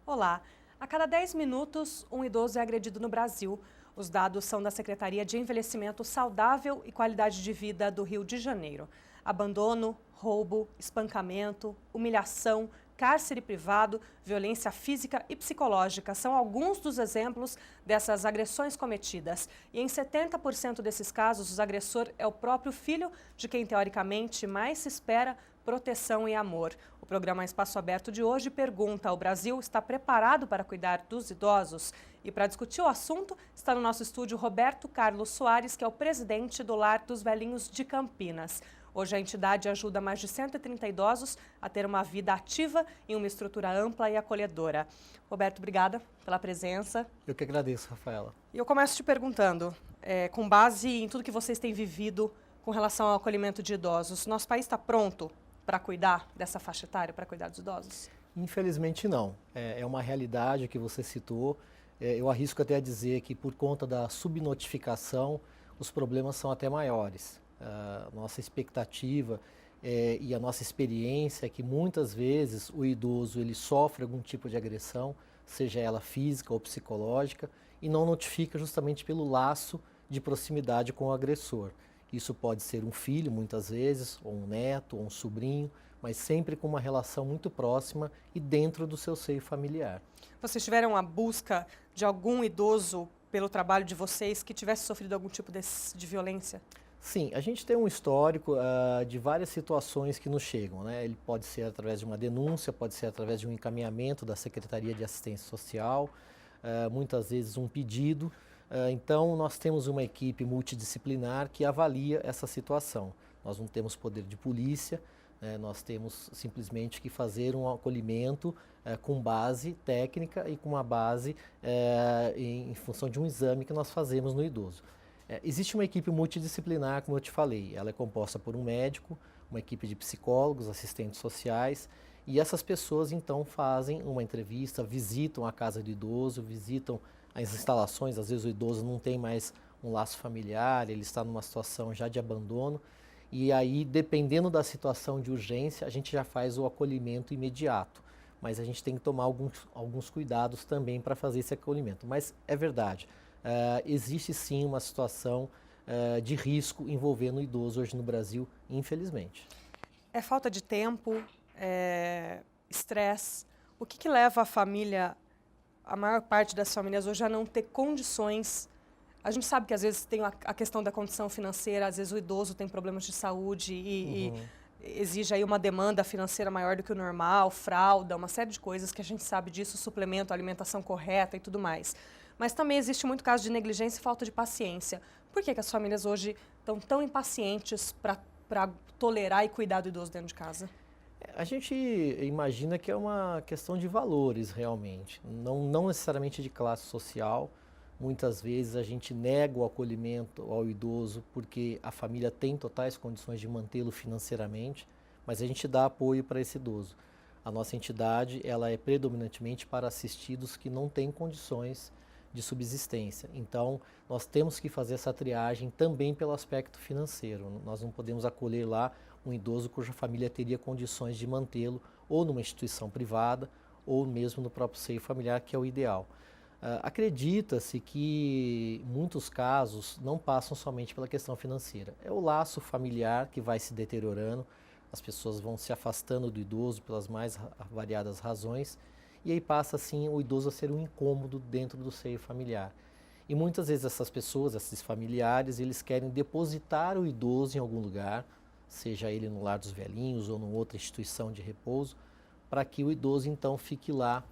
Olá, a cada 10 minutos, um idoso é agredido no Brasil. Os dados são da Secretaria de Envelhecimento Saudável e Qualidade de Vida do Rio de Janeiro. Abandono, roubo, espancamento, humilhação, cárcere privado, violência física e psicológica são alguns dos exemplos dessas agressões cometidas. E em 70% desses casos, o agressor é o próprio filho de quem, teoricamente, mais se espera proteção e amor. O programa Espaço Aberto de hoje pergunta: o Brasil está preparado para cuidar dos idosos? E para discutir o assunto, está no nosso estúdio Roberto Carlos Soares, que é o presidente do Lar dos Velhinhos de Campinas. Hoje a entidade ajuda mais de 130 idosos a ter uma vida ativa em uma estrutura ampla e acolhedora. Roberto, obrigada pela presença. Eu que agradeço, Rafaela. E eu começo te perguntando, com base em tudo que vocês têm vivido com relação ao acolhimento de idosos, nosso país está pronto para cuidar dessa faixa etária, para cuidar dos idosos? Infelizmente não. É uma realidade que você citou. Eu arrisco até a dizer que por conta da subnotificação, os problemas são até maiores. Nossa expectativa e a nossa experiência é que muitas vezes o idoso ele sofre algum tipo de agressão, seja ela física ou psicológica, e não notifica justamente pelo laço de proximidade com o agressor. Isso pode ser um filho, muitas vezes, ou um neto, ou um sobrinho, mas sempre com uma relação muito próxima e dentro do seu seio familiar. Vocês tiveram a busca de algum idoso pelo trabalho de vocês que tivesse sofrido algum tipo de violência? Sim, a gente tem um histórico de várias situações que nos chegam, né? Ele pode ser através de uma denúncia, pode ser através de um encaminhamento da Secretaria de Assistência Social, muitas vezes um pedido. Então, nós temos uma equipe multidisciplinar que avalia essa situação. Nós não temos poder de polícia, nós temos simplesmente que fazer um acolhimento com base técnica e com uma base em função de um exame que nós fazemos no idoso. Existe uma equipe multidisciplinar, como eu te falei, ela é composta por um médico, uma equipe de psicólogos, assistentes sociais, e essas pessoas então fazem uma entrevista, visitam a casa do idoso, visitam as instalações. Às vezes o idoso não tem mais um laço familiar, ele está numa situação já de abandono, e aí, dependendo da situação de urgência, a gente já faz o acolhimento imediato, mas a gente tem que tomar alguns cuidados também para fazer esse acolhimento. Mas é verdade, existe sim uma situação de risco envolvendo o idoso hoje no Brasil, infelizmente. É falta de tempo, estresse? O que leva a família, a maior parte das famílias hoje, a não ter condições? A gente sabe que às vezes tem a questão da condição financeira, às vezes o idoso tem problemas de saúde e exige aí uma demanda financeira maior do que o normal, fralda, uma série de coisas que a gente sabe disso, suplemento, alimentação correta e tudo mais. Mas também existe muito caso de negligência e falta de paciência. Por que as famílias hoje estão tão impacientes para tolerar e cuidar do idoso dentro de casa? A gente imagina que é uma questão de valores realmente, não necessariamente de classe social. Muitas vezes a gente nega o acolhimento ao idoso porque a família tem totais condições de mantê-lo financeiramente, mas a gente dá apoio para esse idoso. A nossa entidade ela é predominantemente para assistidos que não têm condições de subsistência. Então, nós temos que fazer essa triagem também pelo aspecto financeiro. Nós não podemos acolher lá um idoso cuja família teria condições de mantê-lo ou numa instituição privada ou mesmo no próprio seio familiar, que é o ideal. Acredita-se que muitos casos não passam somente pela questão financeira. É o laço familiar que vai se deteriorando, as pessoas vão se afastando do idoso pelas mais variadas razões, e aí passa assim o idoso a ser um incômodo dentro do seio familiar. E muitas vezes essas pessoas, esses familiares, eles querem depositar o idoso em algum lugar, seja ele no lar dos velhinhos ou em outra instituição de repouso, para que o idoso então fique lá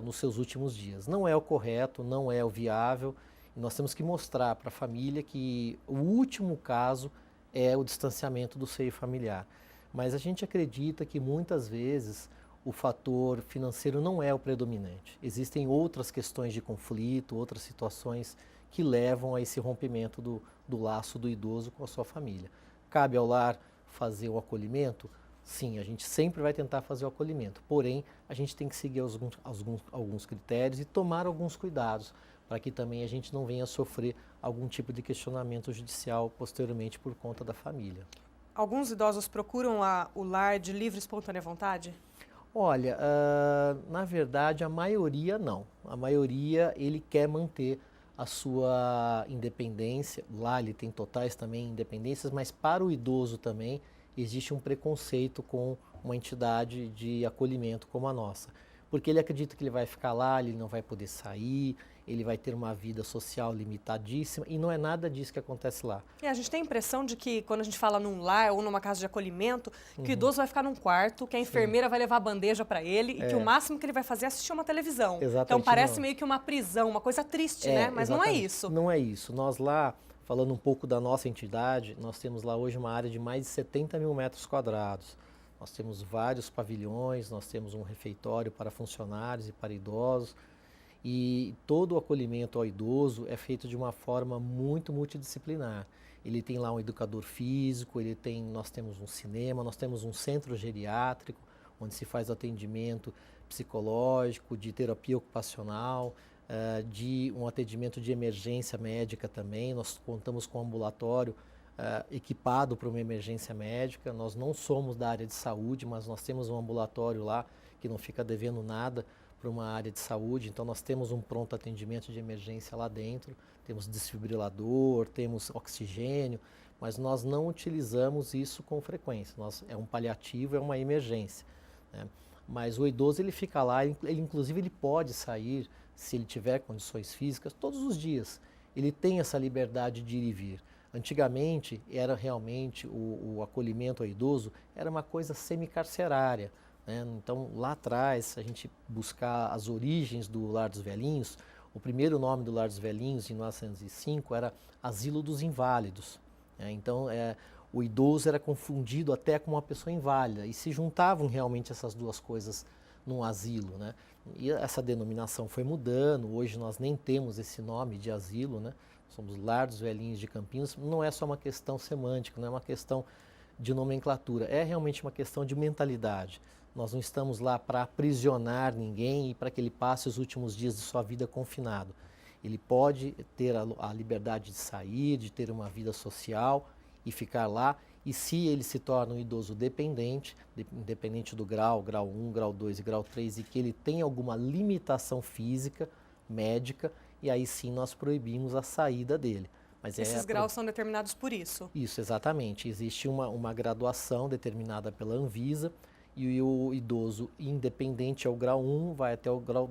nos seus últimos dias. Não é o correto, não é o viável, e nós temos que mostrar para a família que o último caso é o distanciamento do seio familiar. Mas a gente acredita que muitas vezes o fator financeiro não é o predominante. Existem outras questões de conflito, outras situações que levam a esse rompimento do laço do idoso com a sua família. Cabe ao lar fazer o acolhimento? Sim, a gente sempre vai tentar fazer o acolhimento, porém a gente tem que seguir alguns critérios e tomar alguns cuidados para que também a gente não venha a sofrer algum tipo de questionamento judicial posteriormente por conta da família. Alguns idosos procuram o lar de livre e espontânea vontade? Olha, na verdade, a maioria não. A maioria, ele quer manter a sua independência. Lá ele tem totais também independências, mas para o idoso também existe um preconceito com uma entidade de acolhimento como a nossa. Porque ele acredita que ele vai ficar lá, ele não vai poder sair, ele vai ter uma vida social limitadíssima, e não é nada disso que acontece lá. E a gente tem a impressão de que quando a gente fala num lar ou numa casa de acolhimento, que o idoso vai ficar num quarto, que a enfermeira vai levar a bandeja para ele e que o máximo que ele vai fazer é assistir uma televisão. Exatamente, então parece não. meio que uma prisão, uma coisa triste, né? Mas não é Exatamente. isso. Não é isso. Nós lá, falando um pouco da nossa entidade, nós temos lá hoje uma área de mais de 70 mil metros quadrados. Nós temos vários pavilhões, nós temos um refeitório para funcionários e para idosos. E todo o acolhimento ao idoso é feito de uma forma muito multidisciplinar. Ele tem lá um educador físico, nós temos um cinema, nós temos um centro geriátrico, onde se faz atendimento psicológico, de terapia ocupacional, de um atendimento de emergência médica também. Nós contamos com um ambulatório equipado para uma emergência médica. Nós não somos da área de saúde, mas nós temos um ambulatório lá que não fica devendo nada para uma área de saúde. Então nós temos um pronto atendimento de emergência lá dentro, temos desfibrilador, temos oxigênio, mas nós não utilizamos isso com frequência. É um paliativo, é uma emergência, né? Mas o idoso ele fica lá, inclusive ele pode sair, se ele tiver condições físicas, todos os dias. Ele tem essa liberdade de ir e vir. Antigamente, era realmente o acolhimento ao idoso era uma coisa semi-carcerária, né? Então, lá atrás, se a gente buscar as origens do Lar dos Velhinhos, o primeiro nome do Lar dos Velhinhos, em 1905, era Asilo dos Inválidos, né? Então, o idoso era confundido até com uma pessoa inválida, e se juntavam realmente essas duas coisas num asilo, né? E essa denominação foi mudando, hoje nós nem temos esse nome de asilo, né? Somos Lar dos Velhinhos de Campinas. Não é só uma questão semântica, não é uma questão de nomenclatura, é realmente uma questão de mentalidade. Nós não estamos lá para aprisionar ninguém e para que ele passe os últimos dias de sua vida confinado. Ele pode ter a liberdade de sair, de ter uma vida social e ficar lá. E se ele se torna um idoso dependente, independente do grau 1, grau 2 e grau 3, e que ele tem alguma limitação física, médica, e aí sim nós proibimos a saída dele. Mas esses graus são determinados por isso? Isso, exatamente. Existe uma graduação determinada pela Anvisa, e o idoso independente é o grau 1, vai até o grau,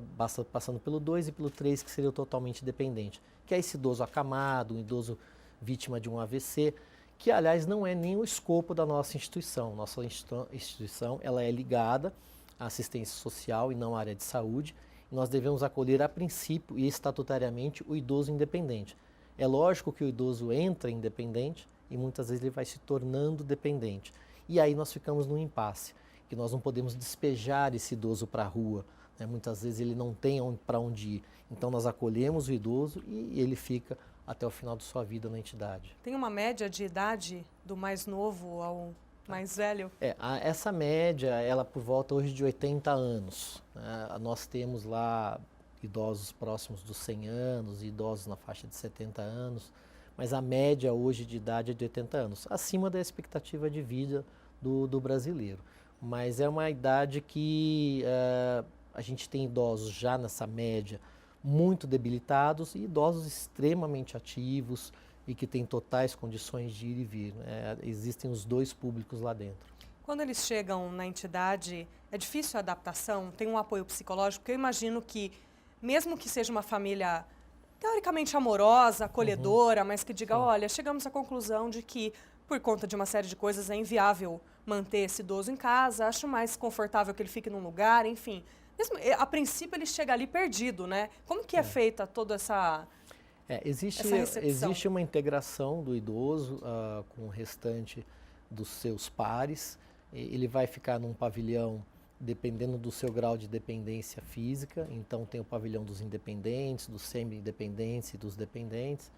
passando pelo 2 e pelo 3, que seria o totalmente dependente. Que é esse idoso acamado, um idoso vítima de um AVC, que aliás não é nem o escopo da nossa instituição. Nossa instituição ela é ligada à assistência social e não à área de saúde. E nós devemos acolher a princípio e estatutariamente o idoso independente. É lógico que o idoso entra independente e muitas vezes ele vai se tornando dependente. E aí nós ficamos num impasse, que nós não podemos despejar esse idoso para a rua, né? Muitas vezes ele não tem para onde ir. Então nós acolhemos o idoso e ele fica até o final de sua vida na entidade. Tem uma média de idade do mais novo ao mais velho? Essa média, ela por volta hoje de 80 anos. Né? Nós temos lá idosos próximos dos 100 anos, idosos na faixa de 70 anos, mas a média hoje de idade é de 80 anos, acima da expectativa de vida do brasileiro. Mas é uma idade que a gente tem idosos já nessa média muito debilitados e idosos extremamente ativos e que têm totais condições de ir e vir, né? Existem os dois públicos lá dentro. Quando eles chegam na entidade, é difícil a adaptação? Tem um apoio psicológico? Porque eu imagino que, mesmo que seja uma família teoricamente amorosa, acolhedora, mas que diga, olha, chegamos à conclusão de que, por conta de uma série de coisas, é inviável manter esse idoso em casa, acho mais confortável que ele fique num lugar, enfim. Mesmo, a princípio ele chega ali perdido, né? Como que é feita toda essa existe uma integração do idoso com o restante dos seus pares. Ele vai ficar num pavilhão dependendo do seu grau de dependência física. Então tem o pavilhão dos independentes, dos semi-independentes e dos dependentes.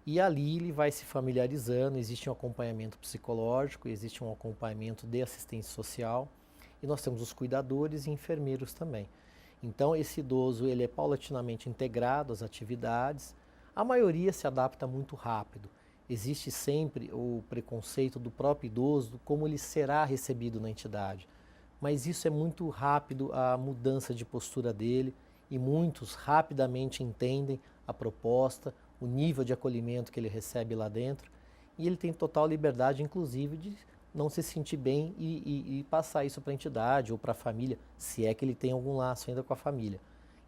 E ali ele vai se familiarizando, existe um acompanhamento psicológico, existe um acompanhamento de assistência social. E nós temos os cuidadores e enfermeiros também. Então esse idoso ele é paulatinamente integrado às atividades. A maioria se adapta muito rápido. Existe sempre o preconceito do próprio idoso, como ele será recebido na entidade. mas isso é muito rápido, a mudança de postura dele, e muitos rapidamente entendem a proposta, o nível de acolhimento que ele recebe lá dentro, e ele tem total liberdade, inclusive, de não se sentir bem e passar isso para a entidade ou para a família, se é que ele tem algum laço ainda com a família.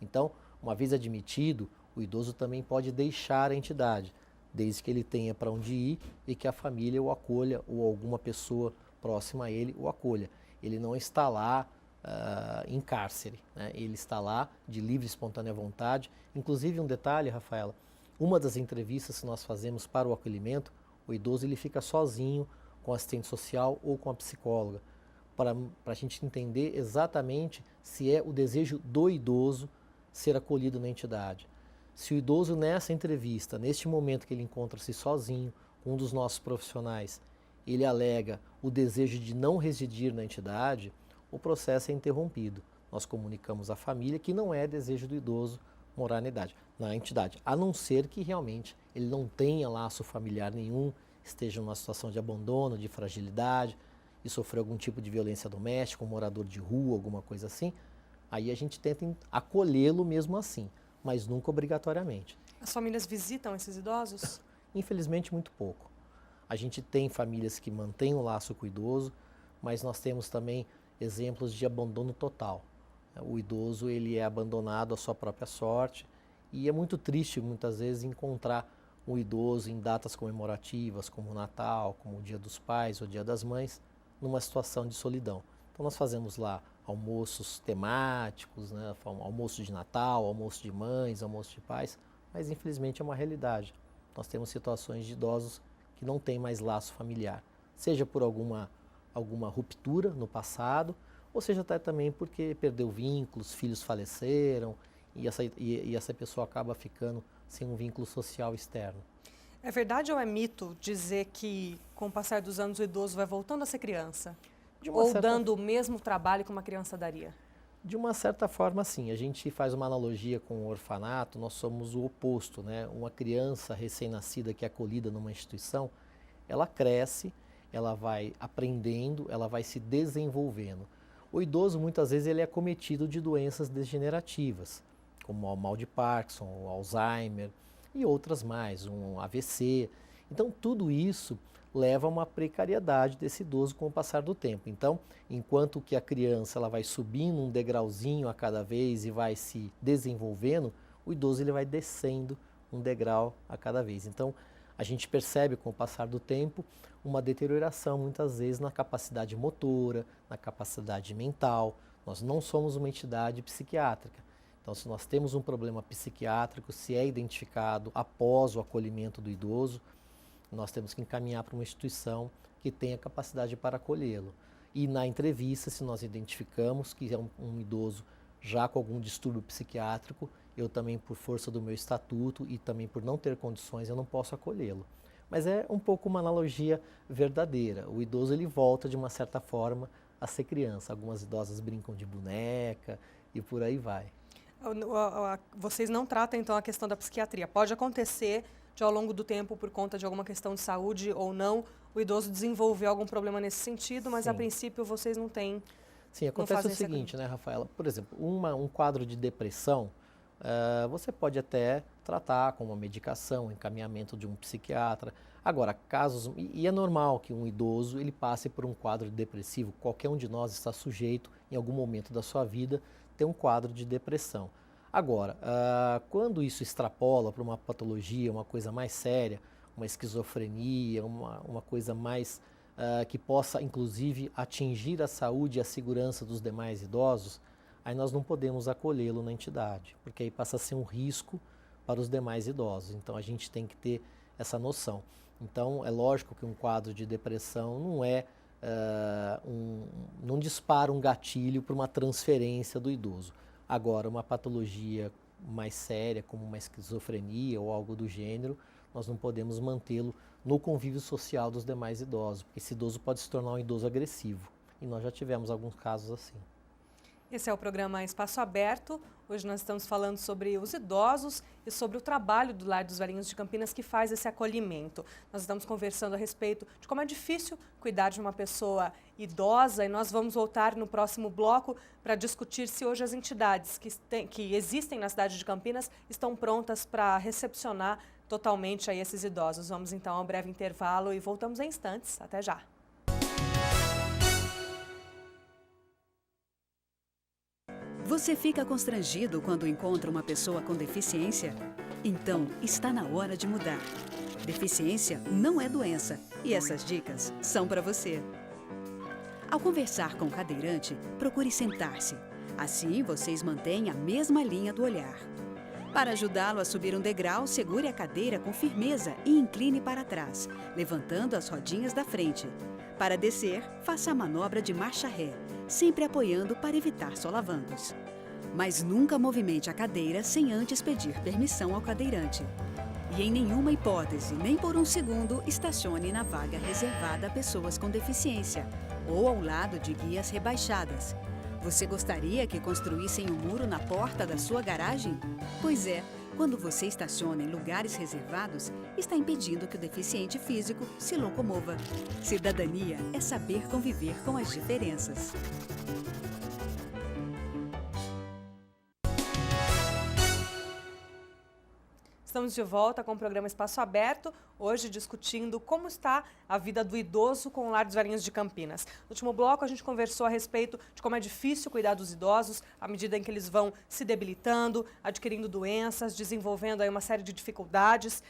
Então, uma vez admitido, o idoso também pode deixar a entidade, desde que ele tenha para onde ir e que a família o acolha ou alguma pessoa próxima a ele o acolha. Ele não está lá em cárcere, né? Ele está lá de livre e espontânea vontade. Inclusive, um detalhe, Rafaela, uma das entrevistas que nós fazemos para o acolhimento, o idoso ele fica sozinho com o assistente social ou com a psicóloga, para a gente entender exatamente se é o desejo do idoso ser acolhido na entidade. Se o idoso nessa entrevista, neste momento que ele encontra-se sozinho, com um dos nossos profissionais, ele alega o desejo de não residir na entidade, o processo é interrompido. Nós comunicamos à família que não é desejo do idoso morar na entidade, a não ser que realmente ele não tenha laço familiar nenhum, esteja numa situação de abandono, de fragilidade, e sofreu algum tipo de violência doméstica, um morador de rua, alguma coisa assim, aí a gente tenta acolhê-lo mesmo assim, mas nunca obrigatoriamente. As famílias visitam esses idosos? Infelizmente, muito pouco. A gente tem famílias que mantêm o laço com o idoso, mas nós temos também exemplos de abandono total. O idoso ele é abandonado à sua própria sorte e é muito triste muitas vezes encontrar um idoso em datas comemorativas como o Natal, como o Dia dos Pais ou o Dia das Mães, numa situação de solidão. Então nós fazemos lá almoços temáticos, né? Almoço de Natal, almoço de mães, almoço de pais, mas infelizmente é uma realidade. Nós temos situações de idosos que não têm mais laço familiar, seja por alguma ruptura no passado, ou seja até também porque perdeu vínculos, filhos faleceram e essa pessoa acaba ficando sem um vínculo social externo. É verdade ou é mito dizer que com o passar dos anos o idoso vai voltando a ser criança? Ou dando o mesmo trabalho que uma criança daria? De uma certa forma, sim. A gente faz uma analogia com o orfanato, nós somos o oposto, né? Uma criança recém-nascida que é acolhida numa instituição, ela cresce, ela vai aprendendo, ela vai se desenvolvendo. O idoso, muitas vezes, ele é acometido de doenças degenerativas, como o mal de Parkinson, o Alzheimer e outras mais, um AVC. Então, tudo isso leva a uma precariedade desse idoso com o passar do tempo. Então, enquanto que a criança ela vai subindo um degrauzinho a cada vez e vai se desenvolvendo, o idoso ele vai descendo um degrau a cada vez. Então, a gente percebe com o passar do tempo uma deterioração muitas vezes na capacidade motora, na capacidade mental. Nós não somos uma entidade psiquiátrica. Então, se nós temos um problema psiquiátrico, se é identificado após o acolhimento do idoso, nós temos que encaminhar para uma instituição que tenha capacidade para acolhê-lo. E na entrevista, se nós identificamos que é um idoso já com algum distúrbio psiquiátrico, eu também, por força do meu estatuto e também por não ter condições, eu não posso acolhê-lo. Mas é um pouco uma analogia verdadeira. O idoso ele volta de uma certa forma a ser criança. Algumas idosas brincam de boneca e por aí vai. Vocês não tratam então a questão da psiquiatria. Pode acontecer de ao longo do tempo, por conta de alguma questão de saúde ou não, o idoso desenvolver algum problema nesse sentido, mas Sim. A princípio vocês não têm. Sim, acontece o seguinte, né, Rafaela? Por exemplo, um quadro de depressão, você pode até tratar com uma medicação, encaminhamento de um psiquiatra. Agora, casos, e é normal que um idoso ele passe por um quadro depressivo, qualquer um de nós está sujeito, em algum momento da sua vida, ter um quadro de depressão. Agora, quando isso extrapola para uma patologia, uma coisa mais séria, uma esquizofrenia, uma coisa mais que possa, inclusive, atingir a saúde e a segurança dos demais idosos, aí nós não podemos acolhê-lo na entidade, porque aí passa a ser um risco para os demais idosos. Então, a gente tem que ter essa noção. Então, é lógico que um quadro de depressão não dispara um gatilho para uma transferência do idoso. Agora, uma patologia mais séria, como uma esquizofrenia ou algo do gênero, nós não podemos mantê-lo no convívio social dos demais idosos, porque esse idoso pode se tornar um idoso agressivo. E nós já tivemos alguns casos assim. Esse é o programa Espaço Aberto. Hoje nós estamos falando sobre os idosos e sobre o trabalho do Lar dos Velhinhos de Campinas que faz esse acolhimento. Nós estamos conversando a respeito de como é difícil cuidar de uma pessoa idosa e nós vamos voltar no próximo bloco para discutir se hoje as entidades que existem na cidade de Campinas estão prontas para recepcionar totalmente aí esses idosos. Vamos então a um breve intervalo e voltamos em instantes. Até já! Você fica constrangido quando encontra uma pessoa com deficiência? Então, está na hora de mudar. Deficiência não é doença e essas dicas são para você. Ao conversar com o cadeirante, procure sentar-se. Assim, vocês mantêm a mesma linha do olhar. Para ajudá-lo a subir um degrau, segure a cadeira com firmeza e incline para trás, levantando as rodinhas da frente. Para descer, faça a manobra de marcha ré, sempre apoiando para evitar solavancos. Mas nunca movimente a cadeira sem antes pedir permissão ao cadeirante. E em nenhuma hipótese, nem por um segundo, estacione na vaga reservada a pessoas com deficiência ou ao lado de guias rebaixadas. Você gostaria que construíssem um muro na porta da sua garagem? Pois é, quando você estaciona em lugares reservados, está impedindo que o deficiente físico se locomova. Cidadania é saber conviver com as diferenças. Estamos de volta com o programa Espaço Aberto, hoje discutindo como está a vida do idoso com o Lar dos Velhinhos de Campinas. No último bloco a gente conversou a respeito de como é difícil cuidar dos idosos à medida em que eles vão se debilitando, adquirindo doenças, desenvolvendo aí uma série de dificuldades.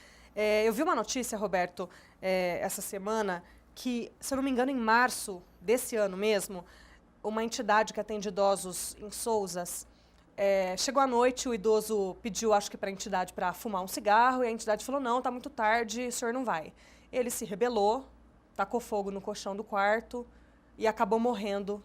Eu vi uma notícia, Roberto, essa semana, que, se eu não me engano, em março desse ano mesmo, uma entidade que atende idosos em Sousas, chegou à noite, o idoso pediu, acho que para a entidade, para fumar um cigarro, e a entidade falou, não, está muito tarde, o senhor não vai. Ele se rebelou, tacou fogo no colchão do quarto e acabou morrendo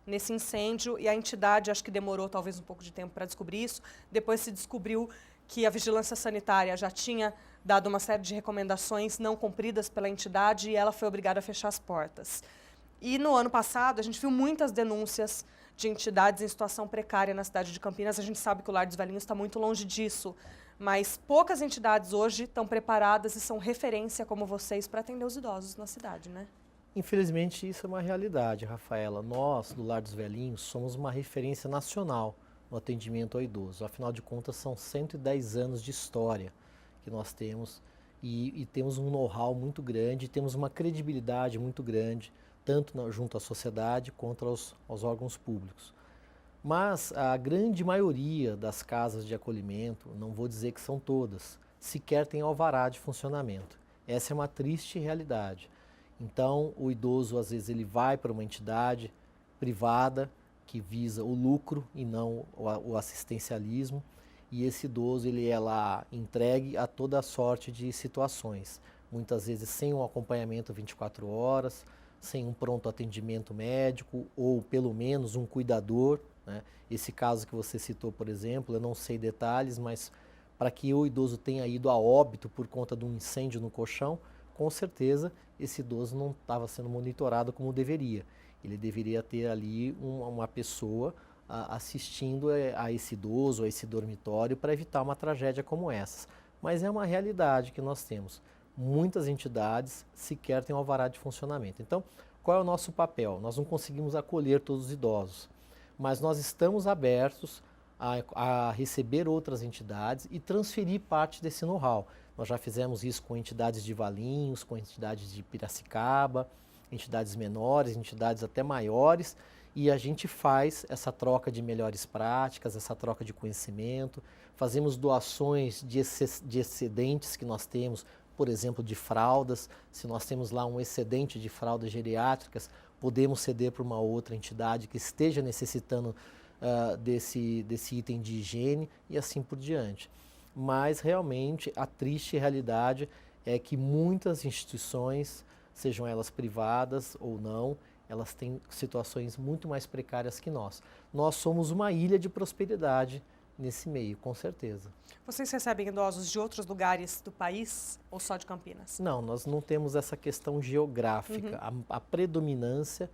nesse incêndio, e a entidade, acho que demorou talvez um pouco de tempo para descobrir isso, depois se descobriu que a vigilância sanitária já tinha dado uma série de recomendações não cumpridas pela entidade e ela foi obrigada a fechar as portas. E no ano passado, a gente viu muitas denúncias de entidades em situação precária na cidade de Campinas. A gente sabe que o Lar dos Velhinhos está muito longe disso, mas poucas entidades hoje estão preparadas e são referência como vocês para atender os idosos na cidade, né? Infelizmente, isso é uma realidade, Rafaela. Nós, do Lar dos Velhinhos, somos uma referência nacional no atendimento ao idoso. Afinal de contas, são 110 anos de história que nós temos e temos um know-how muito grande, temos uma credibilidade muito grande, tanto junto à sociedade quanto aos órgãos públicos. Mas a grande maioria das casas de acolhimento, não vou dizer que são todas, sequer tem alvará de funcionamento. Essa é uma triste realidade. Então, o idoso, às vezes, ele vai para uma entidade privada que visa o lucro e não o assistencialismo, e esse idoso ele é lá entregue a toda sorte de situações, muitas vezes sem um acompanhamento 24 horas, sem um pronto atendimento médico ou pelo menos um cuidador, né? Esse caso que você citou, por exemplo, eu não sei detalhes, mas para que o idoso tenha ido a óbito por conta de um incêndio no colchão, com certeza esse idoso não estava sendo monitorado como deveria. Ele deveria ter ali uma pessoa assistindo a esse idoso, a esse dormitório, para evitar uma tragédia como essa. Mas é uma realidade que nós temos. Muitas entidades sequer têm um alvará de funcionamento. Então, qual é o nosso papel? Nós não conseguimos acolher todos os idosos, mas nós estamos abertos a receber outras entidades e transferir parte desse know-how. Nós já fizemos isso com entidades de Valinhos, com entidades de Piracicaba, entidades menores, entidades até maiores, e a gente faz essa troca de melhores práticas, essa troca de conhecimento, fazemos doações de excedentes que nós temos, por exemplo, de fraldas. Se nós temos lá um excedente de fraldas geriátricas, podemos ceder para uma outra entidade que esteja necessitando desse item de higiene e assim por diante. Mas realmente a triste realidade é que muitas instituições, sejam elas privadas ou não, elas têm situações muito mais precárias que nós. Nós somos uma ilha de prosperidade nesse meio, com certeza. Vocês recebem idosos de outros lugares do país ou só de Campinas? Não, nós não temos essa questão geográfica. A predominância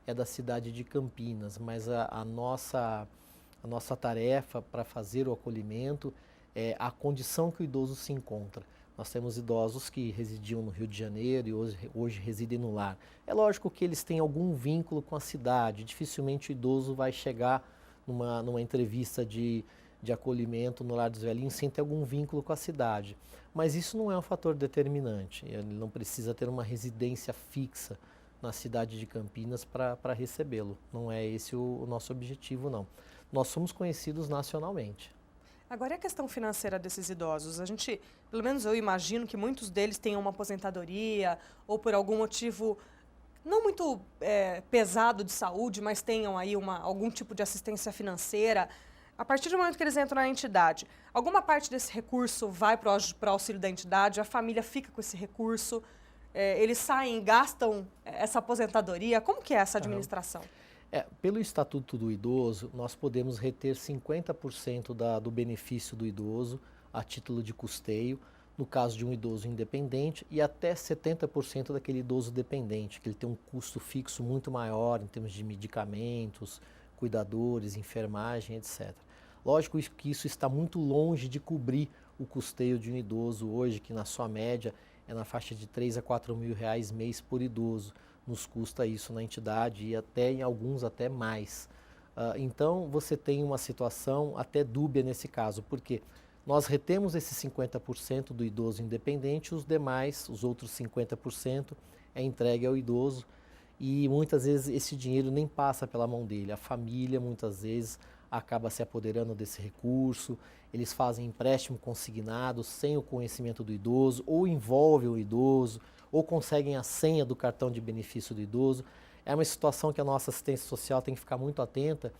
é da cidade de Campinas, mas a nossa tarefa para fazer o acolhimento é a condição que o idoso se encontra. Nós temos idosos que residiam no Rio de Janeiro e hoje residem no lar. É lógico que eles têm algum vínculo com a cidade, dificilmente o idoso vai chegar numa entrevista de acolhimento no Lar dos Velhinhos sem ter algum vínculo com a cidade. Mas isso não é um fator determinante, ele não precisa ter uma residência fixa na cidade de Campinas para recebê-lo. Não é esse o nosso objetivo, não. Nós somos conhecidos nacionalmente. Agora, e a questão financeira desses idosos? A gente, pelo menos eu imagino que muitos deles tenham uma aposentadoria ou por algum motivo não muito pesado de saúde, mas tenham aí algum tipo de assistência financeira. A partir do momento que eles entram na entidade, alguma parte desse recurso vai para o auxílio da entidade, a família fica com esse recurso, eles saem, gastam essa aposentadoria. Como que é essa administração? Pelo Estatuto do Idoso, nós podemos reter 50% do benefício do idoso a título de custeio, no caso de um idoso independente, e até 70% daquele idoso dependente, que ele tem um custo fixo muito maior em termos de medicamentos, cuidadores, enfermagem, etc. Lógico que isso está muito longe de cobrir o custeio de um idoso hoje, que na sua média é na faixa de 3 a 4 mil reais mês por idoso. Nos custa isso na entidade e até em alguns até mais. Então você tem uma situação até dúbia nesse caso, porque nós retemos esses 50% do idoso independente, os demais, os outros 50% é entregue ao idoso e muitas vezes esse dinheiro nem passa pela mão dele. A família muitas vezes acaba se apoderando desse recurso, eles fazem empréstimo consignado sem o conhecimento do idoso, ou envolve o idoso, ou conseguem a senha do cartão de benefício do idoso. É uma situação que a nossa assistência social tem que ficar muito atenta,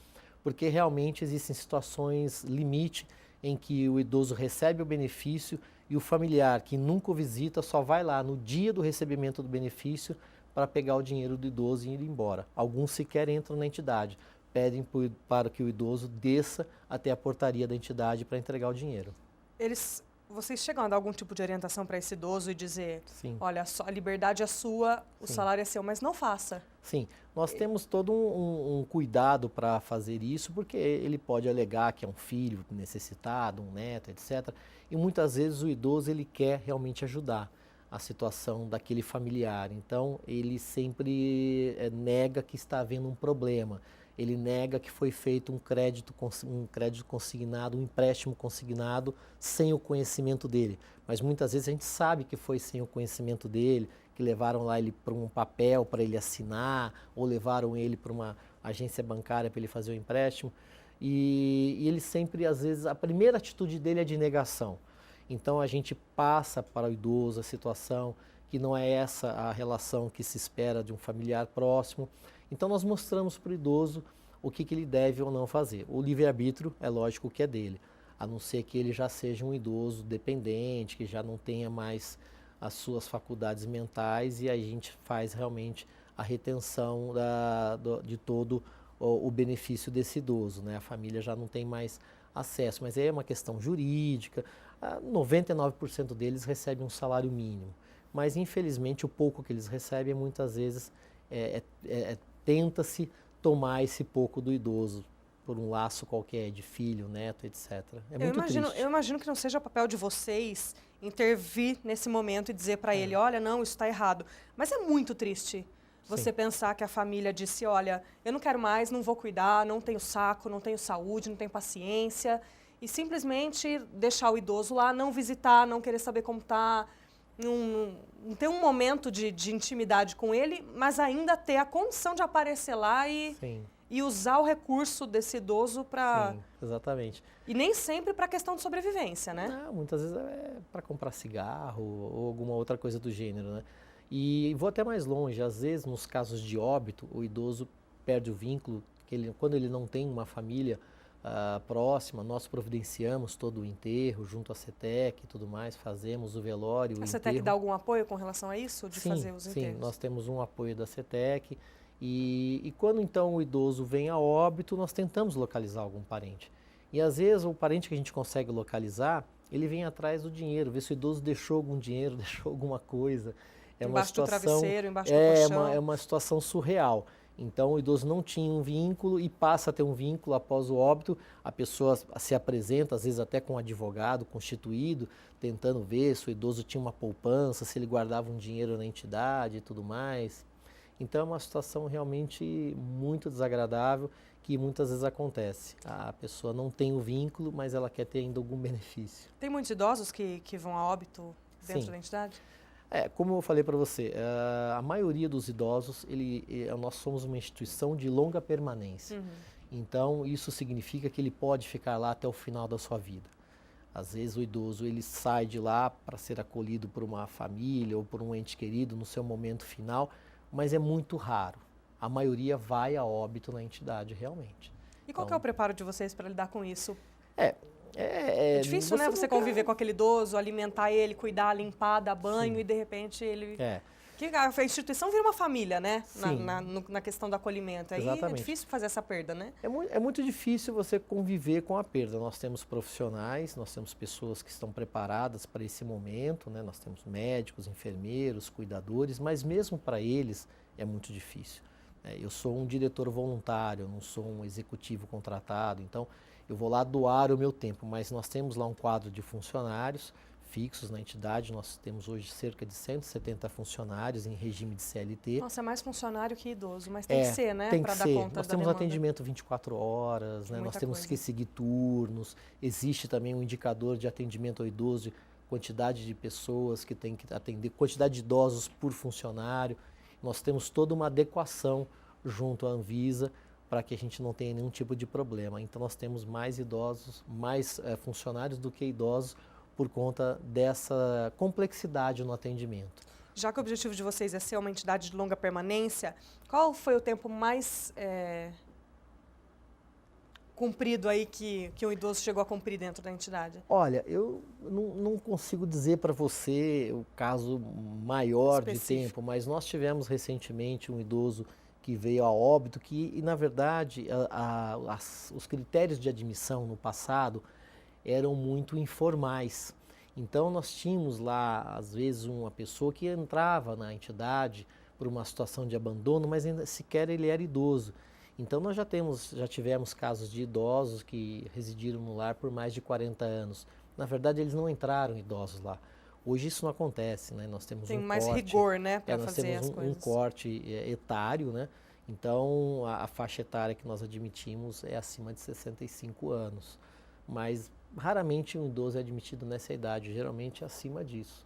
porque realmente existem situações limite em que o idoso recebe o benefício e o familiar que nunca o visita só vai lá no dia do recebimento do benefício para pegar o dinheiro do idoso e ir embora. Alguns sequer entram na entidade, pedem para que o idoso desça até a portaria da entidade para entregar o dinheiro. Vocês chegam a dar algum tipo de orientação para esse idoso e dizer, Sim. olha, a liberdade é sua, o Sim. salário é seu, mas não faça? Sim, nós temos todo um cuidado para fazer isso, porque ele pode alegar que é um filho necessitado, um neto, etc. E muitas vezes o idoso ele quer realmente ajudar a situação daquele familiar, então ele sempre nega que está havendo um problema. Ele nega que foi feito um crédito consignado, um empréstimo consignado sem o conhecimento dele. Mas muitas vezes a gente sabe que foi sem o conhecimento dele, que levaram lá ele para um papel para ele assinar, ou levaram ele para uma agência bancária para ele fazer o empréstimo. E ele sempre, às vezes, a primeira atitude dele é de negação. Então a gente passa para o idoso a situação que não é essa a relação que se espera de um familiar próximo. Então nós mostramos para o idoso o que ele deve ou não fazer. O livre-arbítrio é lógico que é dele, a não ser que ele já seja um idoso dependente, que já não tenha mais as suas faculdades mentais, e aí a gente faz realmente a retenção de todo o benefício desse idoso, né? A família já não tem mais acesso, mas aí é uma questão jurídica. 99% deles recebem um salário mínimo, mas infelizmente o pouco que eles recebem muitas vezes tenta-se tomar esse pouco do idoso por um laço qualquer de filho, neto, etc. Eu imagino que não seja o papel de vocês intervir nesse momento e dizer para ele, olha, não, isso está errado. Mas é muito triste você pensar que a família disse, olha, eu não quero mais, não vou cuidar, não tenho saco, não tenho saúde, não tenho paciência, e simplesmente deixar o idoso lá, não visitar, não querer saber como está, não ter um momento de intimidade com ele, mas ainda ter a condição de aparecer lá e usar o recurso desse idoso para... Sim, exatamente. E nem sempre para questão de sobrevivência, né? Não, muitas vezes é para comprar cigarro ou alguma outra coisa do gênero, né? E vou até mais longe, às vezes nos casos de óbito, o idoso perde o vínculo, quando ele não tem uma família próxima, nós providenciamos todo o enterro junto à CETEC e tudo mais, fazemos o velório, A CETEC dá algum apoio com relação a isso, de fazer os enterros? Sim, nós temos um apoio da CETEC e quando então o idoso vem a óbito, nós tentamos localizar algum parente. E às vezes o parente que a gente consegue localizar, ele vem atrás do dinheiro, vê se o idoso deixou algum dinheiro, deixou alguma coisa. Embaixo do travesseiro, embaixo do colchão. É uma situação surreal. Então, o idoso não tinha um vínculo e passa a ter um vínculo após o óbito. A pessoa se apresenta, às vezes até com um advogado constituído, tentando ver se o idoso tinha uma poupança, se ele guardava um dinheiro na entidade e tudo mais. Então, é uma situação realmente muito desagradável que muitas vezes acontece. A pessoa não tem o vínculo, mas ela quer ter ainda algum benefício. Tem muitos idosos que vão a óbito dentro Sim. da entidade? Como eu falei para você, a maioria dos idosos, nós somos uma instituição de longa permanência. Então, isso significa que ele pode ficar lá até o final da sua vida. Às vezes o idoso ele sai de lá para ser acolhido por uma família ou por um ente querido no seu momento final, mas é muito raro. A maioria vai a óbito na entidade realmente. E qual que é o preparo de vocês para lidar com isso? É difícil, né? Você conviver com aquele idoso, alimentar ele, cuidar, limpar, dar banho. Sim. E de repente ele... Que a instituição vira uma família, né? Na questão do acolhimento. Aí é difícil fazer essa perda, né? É muito difícil você conviver com a perda. Nós temos profissionais, nós temos pessoas que estão preparadas para esse momento, né? Nós temos médicos, enfermeiros, cuidadores, mas mesmo para eles é muito difícil. Eu sou um diretor voluntário, não sou um executivo contratado, então eu vou lá doar o meu tempo, mas nós temos lá um quadro de funcionários fixos na entidade, nós temos hoje cerca de 170 funcionários em regime de CLT. Nossa, é mais funcionário que idoso, mas tem que ser, né? Tem que ser. Nós temos demanda. Atendimento 24 horas, né? Nós temos que seguir turnos, existe também um indicador de atendimento ao idoso, quantidade de pessoas que tem que atender, quantidade de idosos por funcionário. Nós temos toda uma adequação junto à Anvisa para que a gente não tenha nenhum tipo de problema. Então nós temos mais idosos, mais funcionários do que idosos por conta dessa complexidade no atendimento. Já que o objetivo de vocês é ser uma entidade de longa permanência, qual foi o tempo mais cumprido aí que um idoso chegou a cumprir dentro da entidade? Olha, eu não consigo dizer para você o caso maior de tempo, mas nós tivemos recentemente um idoso que veio a óbito, e na verdade os critérios de admissão no passado eram muito informais. Então nós tínhamos lá, às vezes, uma pessoa que entrava na entidade por uma situação de abandono, mas ainda sequer ele era idoso. Então nós já tivemos casos de idosos que residiram no lar por mais de 40 anos. Na verdade, eles não entraram idosos lá. Hoje isso não acontece, né? Nós temos Tem um mais corte, rigor, né, para fazer as coisas. Um corte etário, né? Então a faixa etária que nós admitimos é acima de 65 anos. Mas raramente um idoso é admitido nessa idade, geralmente é acima disso.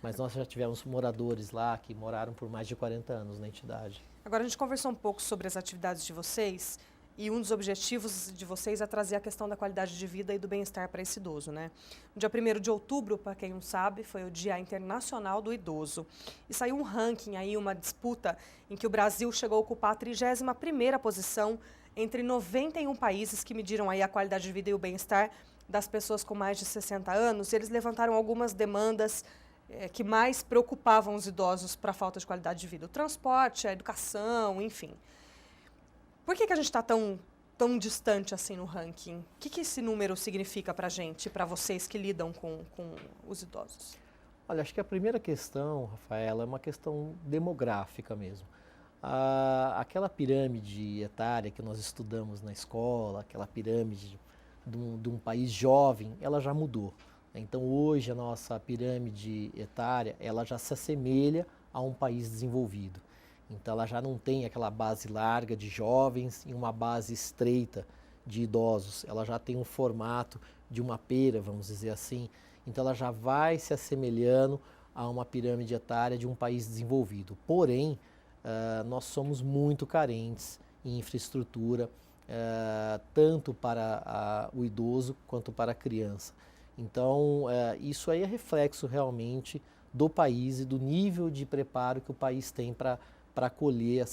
Mas nós já tivemos moradores lá que moraram por mais de 40 anos na entidade. Agora a gente conversou um pouco sobre as atividades de vocês e um dos objetivos de vocês é trazer a questão da qualidade de vida e do bem-estar para esse idoso, né? No dia 1º de outubro, para quem não sabe, foi o Dia Internacional do Idoso. E saiu um ranking aí, uma disputa em que o Brasil chegou a ocupar a 31ª posição entre 91 países que mediram aí a qualidade de vida e o bem-estar das pessoas com mais de 60 anos. E eles levantaram algumas demandas que mais preocupavam os idosos para a falta de qualidade de vida. O transporte, a educação, enfim. Por que a gente está tão distante assim no ranking? O que esse número significa para a gente, para vocês que lidam com os idosos? Olha, acho que a primeira questão, Rafaela, é uma questão demográfica mesmo. Aquela pirâmide etária que nós estudamos na escola, aquela pirâmide de um país jovem, ela já mudou. Então hoje a nossa pirâmide etária, ela já se assemelha a um país desenvolvido. Então ela já não tem aquela base larga de jovens e uma base estreita de idosos. Ela já tem um formato de uma pera, vamos dizer assim. Então ela já vai se assemelhando a uma pirâmide etária de um país desenvolvido. Porém, nós somos muito carentes em infraestrutura, tanto para o idoso quanto para a criança. Então, isso aí é reflexo realmente do país e do nível de preparo que o país tem para acolher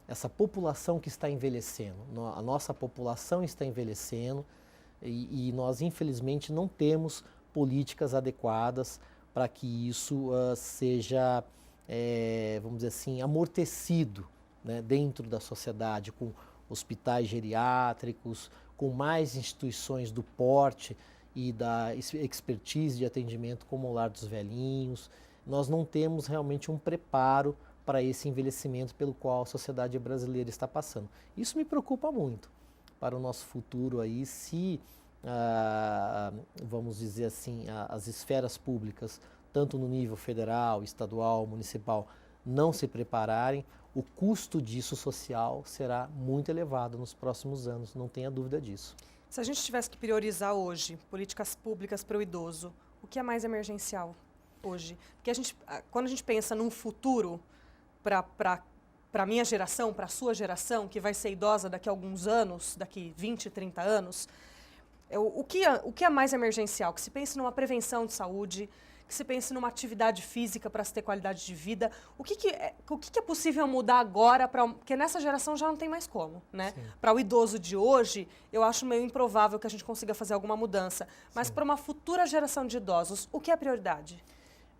essa população que está envelhecendo. A nossa população está envelhecendo e nós, infelizmente, não temos políticas adequadas para que isso seja, vamos dizer assim, amortecido, né, dentro da sociedade, com hospitais geriátricos, com mais instituições do porte e da expertise de atendimento como o Lar dos Velhinhos. Nós não temos realmente um preparo para esse envelhecimento pelo qual a sociedade brasileira está passando. Isso me preocupa muito para o nosso futuro aí, se, vamos dizer assim, as esferas públicas, tanto no nível federal, estadual, municipal, não se prepararem, o custo disso social será muito elevado nos próximos anos, não tenha dúvida disso. Se a gente tivesse que priorizar hoje políticas públicas para o idoso, o que é mais emergencial hoje? Porque quando a gente pensa num futuro para a minha geração, para a sua geração, que vai ser idosa daqui a alguns anos, daqui 20, 30 anos, o que é mais emergencial? Que se pense numa prevenção de saúde, que se pense numa atividade física para se ter qualidade de vida. O que é possível mudar agora? Porque nessa geração já não tem mais como, né? Para o idoso de hoje, eu acho meio improvável que a gente consiga fazer alguma mudança. Mas para uma futura geração de idosos, o que é prioridade?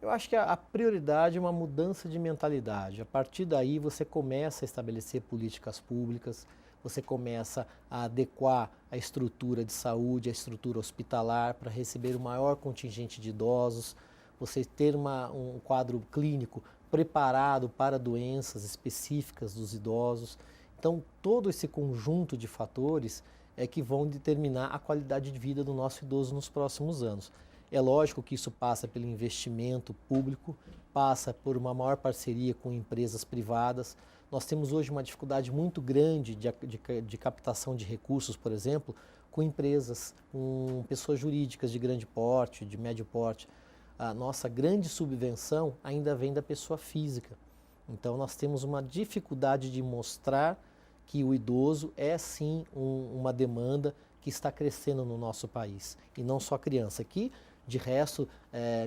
Eu acho que a prioridade é uma mudança de mentalidade. A partir daí você começa a estabelecer políticas públicas, você começa a adequar a estrutura de saúde, a estrutura hospitalar para receber o maior contingente de idosos, você ter um quadro clínico preparado para doenças específicas dos idosos. Então, todo esse conjunto de fatores é que vão determinar a qualidade de vida do nosso idoso nos próximos anos. É lógico que isso passa pelo investimento público, passa por uma maior parceria com empresas privadas. Nós temos hoje uma dificuldade muito grande de captação de recursos, por exemplo, com empresas, com pessoas jurídicas de grande porte, de médio porte. A nossa grande subvenção ainda vem da pessoa física. Então nós temos uma dificuldade de mostrar que o idoso é sim uma demanda que está crescendo no nosso país. E não só a criança, que de resto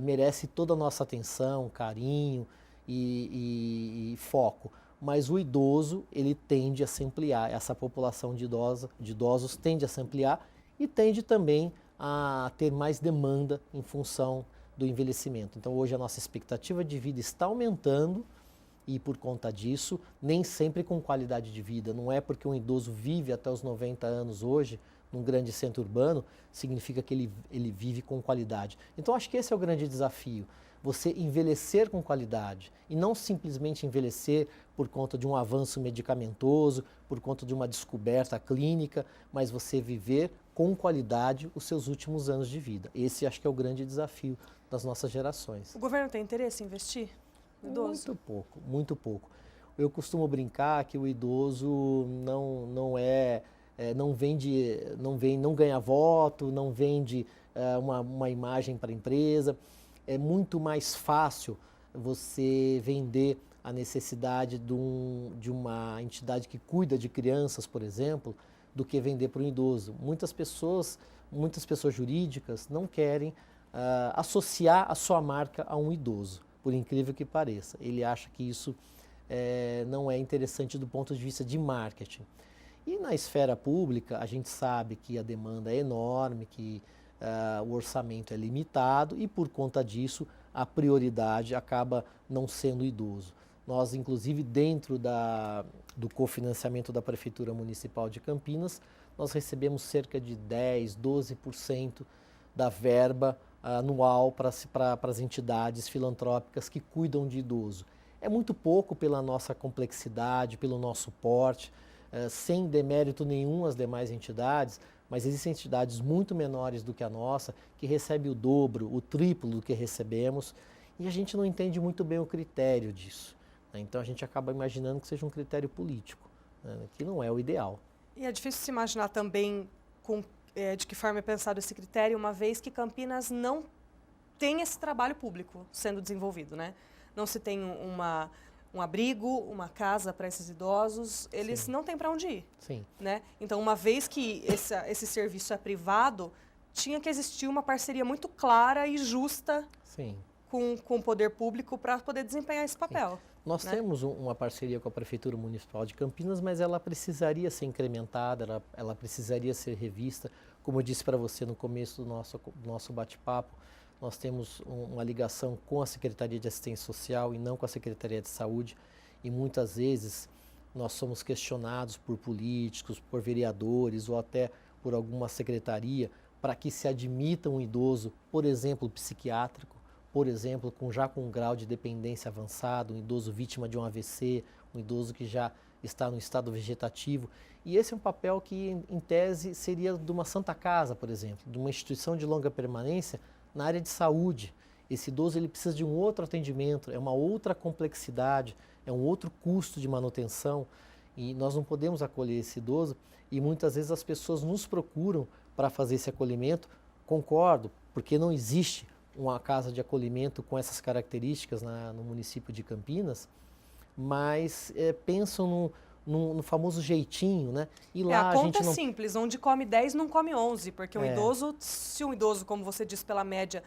merece toda a nossa atenção, carinho e foco. Mas o idoso, ele tende a se ampliar, essa população de idosos tende a se ampliar e tende também a ter mais demanda em função do envelhecimento. Então hoje a nossa expectativa de vida está aumentando e por conta disso, nem sempre com qualidade de vida. Não é porque um idoso vive até os 90 anos hoje, num grande centro urbano, significa que ele vive com qualidade. Então acho que esse é o grande desafio, você envelhecer com qualidade e não simplesmente envelhecer por conta de um avanço medicamentoso, por conta de uma descoberta clínica, mas você viver com qualidade os seus últimos anos de vida. Esse acho que é o grande desafio das nossas gerações. O governo tem interesse em investir no idoso? Muito pouco, muito pouco. Eu costumo brincar que o idoso não ganha voto, não vende uma imagem para a empresa. É muito mais fácil você vender a necessidade de uma entidade que cuida de crianças, por exemplo, do que vender para um idoso. Muitas pessoas jurídicas não querem associar a sua marca a um idoso, por incrível que pareça. Ele acha que isso não é interessante do ponto de vista de marketing. E na esfera pública, a gente sabe que a demanda é enorme, que o orçamento é limitado e, por conta disso, a prioridade acaba não sendo o idoso. Nós, inclusive, dentro do cofinanciamento da Prefeitura Municipal de Campinas, nós recebemos cerca de 10%, 12% da verba anual para as entidades filantrópicas que cuidam de idoso. É muito pouco pela nossa complexidade, pelo nosso porte, sem demérito nenhum às demais entidades, mas existem entidades muito menores do que a nossa, que recebem o dobro, o triplo do que recebemos, e a gente não entende muito bem o critério disso. Né? Então a gente acaba imaginando que seja um critério político, né? Que não é o ideal. E é difícil se imaginar também de que forma é pensado esse critério, uma vez que Campinas não tem esse trabalho público sendo desenvolvido, né? Não se tem um abrigo, uma casa para esses idosos, eles Sim. não têm para onde ir. Sim. Né? Então, uma vez que esse serviço é privado, tinha que existir uma parceria muito clara e justa Sim. com o poder público para poder desempenhar esse papel. Sim. Nós temos uma parceria com a Prefeitura Municipal de Campinas, mas ela precisaria ser incrementada, ela precisaria ser revista. Como eu disse para você no começo do nosso bate-papo, nós temos uma ligação com a Secretaria de Assistência Social e não com a Secretaria de Saúde. E muitas vezes nós somos questionados por políticos, por vereadores ou até por alguma secretaria para que se admita um idoso, por exemplo, psiquiátrico, por exemplo, já com um grau de dependência avançado, um idoso vítima de um AVC, um idoso que já está no estado vegetativo. E esse é um papel que, em tese, seria de uma Santa Casa, por exemplo, de uma instituição de longa permanência na área de saúde. Esse idoso ele precisa de um outro atendimento, é uma outra complexidade, é um outro custo de manutenção. E nós não podemos acolher esse idoso e muitas vezes as pessoas nos procuram para fazer esse acolhimento. Concordo, porque não existe uma casa de acolhimento com essas características no município de Campinas, mas pensam no famoso jeitinho, né? E lá a conta gente não... é simples, onde come 10 não come 11, porque o idoso, se um idoso, como você disse, pela média,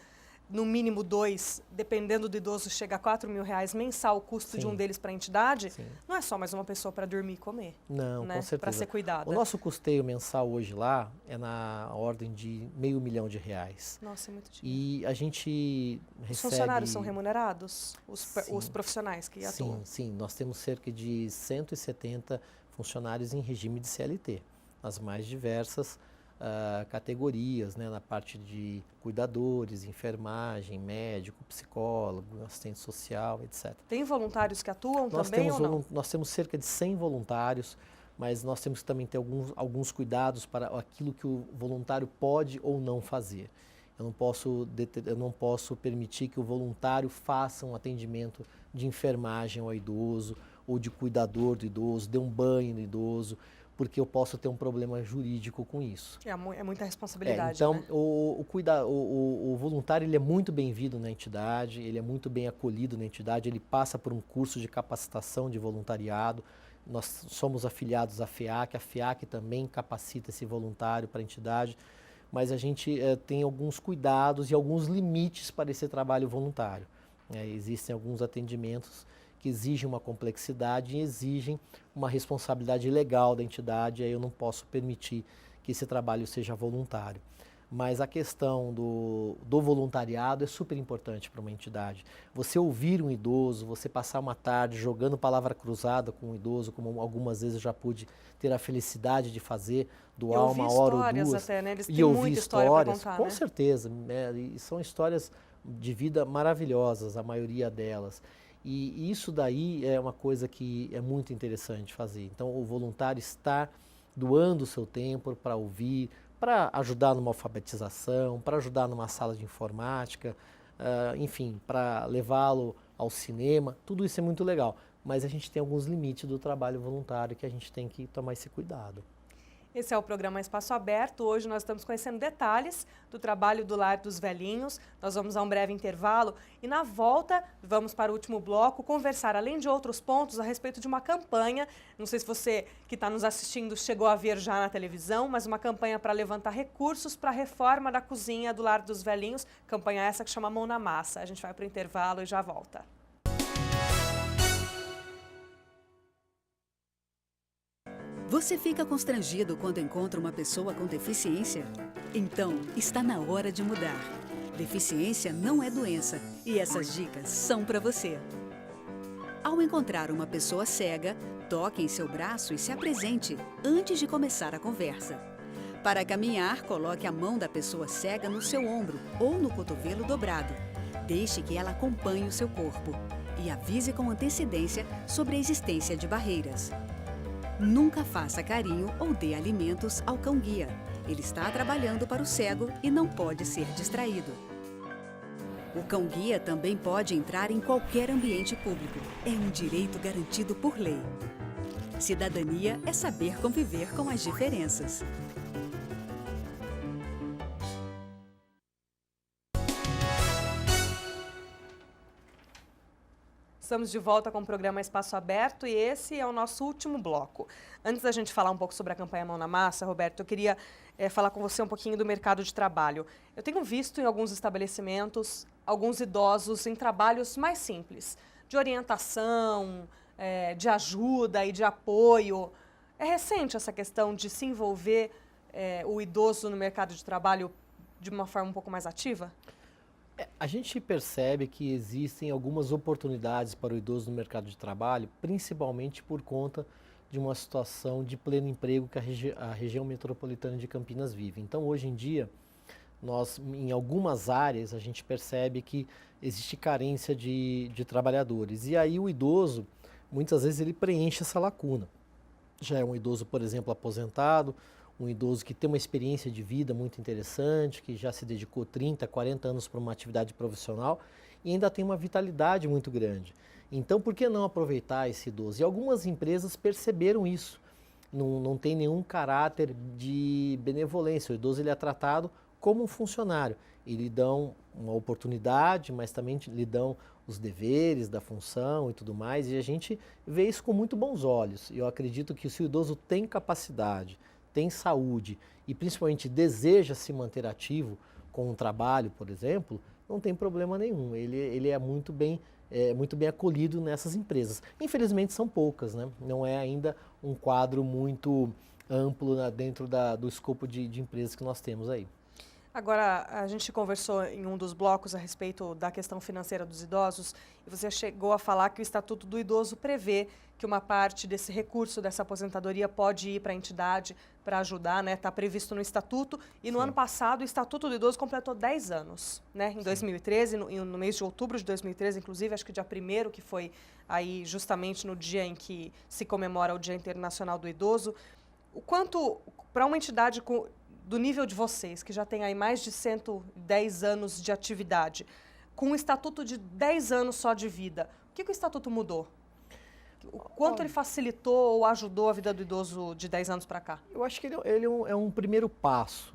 no mínimo 2, dependendo do idoso, chega a R$ 4.000 mensal o custo Sim. de um deles para a entidade, Sim. não é só mais uma pessoa para dormir e comer. Não, né? com certeza. Para ser cuidada. O nosso custeio mensal hoje lá é na ordem de R$500 mil. Nossa, é muito dinheiro. E a gente recebe... Os funcionários são remunerados? Os profissionais que atuam? Sim. Nós temos cerca de 170 funcionários em regime de CLT, nas mais diversas categorias, né, na parte de cuidadores, enfermagem, médico, psicólogo, assistente social, etc. Tem voluntários que atuam também ou não? Nós temos cerca de 100 voluntários, mas nós temos que também ter alguns cuidados para aquilo que o voluntário pode ou não fazer. Eu não posso permitir que o voluntário faça um atendimento de enfermagem ao idoso ou de cuidador do idoso, dê um banho no idoso, porque eu posso ter um problema jurídico com isso. É muita responsabilidade, então, né? o voluntário ele é muito bem-vindo na entidade, ele é muito bem acolhido na entidade, ele passa por um curso de capacitação de voluntariado. Nós somos afiliados à FEAC, a FEAC também capacita esse voluntário para a entidade, mas a gente tem alguns cuidados e alguns limites para esse trabalho voluntário. Existem alguns atendimentos que exigem uma complexidade e exigem uma responsabilidade legal da entidade, aí eu não posso permitir que esse trabalho seja voluntário. Mas a questão do voluntariado é super importante para uma entidade. Você ouvir um idoso, você passar uma tarde jogando palavra cruzada com um idoso, como algumas vezes eu já pude ter a felicidade de fazer, doar uma hora ou duas. Até, né? Eles têm e ouvir muita história para contar, com né? certeza, e são histórias de vida maravilhosas, a maioria delas. E isso daí é uma coisa que é muito interessante fazer. Então, o voluntário está doando o seu tempo para ouvir, para ajudar numa alfabetização, para ajudar numa sala de informática, enfim, para levá-lo ao cinema. Tudo isso é muito legal, mas a gente tem alguns limites do trabalho voluntário que a gente tem que tomar esse cuidado. Esse é o programa Espaço Aberto. Hoje nós estamos conhecendo detalhes do trabalho do Lar dos Velhinhos. Nós vamos a um breve intervalo e na volta vamos para o último bloco conversar, além de outros pontos, a respeito de uma campanha. Não sei se você que está nos assistindo chegou a ver já na televisão, mas uma campanha para levantar recursos para a reforma da cozinha do Lar dos Velhinhos. Campanha essa que chama Mão na Massa. A gente vai para o intervalo e já volta. Você fica constrangido quando encontra uma pessoa com deficiência? Então, está na hora de mudar. Deficiência não é doença e essas dicas são para você. Ao encontrar uma pessoa cega, toque em seu braço e se apresente antes de começar a conversa. Para caminhar, coloque a mão da pessoa cega no seu ombro ou no cotovelo dobrado. Deixe que ela acompanhe o seu corpo e avise com antecedência sobre a existência de barreiras. Nunca faça carinho ou dê alimentos ao cão-guia. Ele está trabalhando para o cego e não pode ser distraído. O cão-guia também pode entrar em qualquer ambiente público. É um direito garantido por lei. Cidadania é saber conviver com as diferenças. Estamos de volta com o programa Espaço Aberto e esse é o nosso último bloco. Antes da gente falar um pouco sobre a campanha Mão na Massa, Roberto, eu queria falar com você um pouquinho do mercado de trabalho. Eu tenho visto em alguns estabelecimentos, alguns idosos em trabalhos mais simples, de orientação, de ajuda e de apoio. É recente essa questão de se envolver o idoso no mercado de trabalho de uma forma um pouco mais ativa? A gente percebe que existem algumas oportunidades para o idoso no mercado de trabalho, principalmente por conta de uma situação de pleno emprego que a região metropolitana de Campinas vive. Então, hoje em dia, em algumas áreas, a gente percebe que existe carência de trabalhadores. E aí o idoso, muitas vezes, ele preenche essa lacuna. Já é um idoso, por exemplo, aposentado, um idoso que tem uma experiência de vida muito interessante, que já se dedicou 30, 40 anos para uma atividade profissional e ainda tem uma vitalidade muito grande. Então, por que não aproveitar esse idoso? E algumas empresas perceberam isso. Não tem nenhum caráter de benevolência. O idoso ele é tratado como um funcionário. E lhe dão uma oportunidade, mas também lhe dão os deveres da função e tudo mais. E a gente vê isso com muito bons olhos. Eu acredito que se o idoso tem capacidade, tem saúde e principalmente deseja se manter ativo com um trabalho, por exemplo, não tem problema nenhum. Ele é muito bem acolhido nessas empresas. Infelizmente são poucas, né? Não é ainda um quadro muito amplo dentro do escopo de empresas que nós temos aí. Agora, a gente conversou em um dos blocos a respeito da questão financeira dos idosos e você chegou a falar que o Estatuto do Idoso prevê que uma parte desse recurso, dessa aposentadoria, pode ir para a entidade para ajudar, né? Está previsto no Estatuto. E no ano passado, o Estatuto do Idoso completou 10 anos, né? Em 2013, no mês de outubro de 2013, inclusive, acho que dia 1º, que foi aí justamente no dia em que se comemora o Dia Internacional do Idoso. O quanto, para uma entidade do nível de vocês, que já tem aí mais de 110 anos de atividade, com um estatuto de 10 anos só de vida, o que o estatuto mudou? O quanto ele facilitou ou ajudou a vida do idoso de 10 anos para cá? Eu acho que ele é um primeiro passo.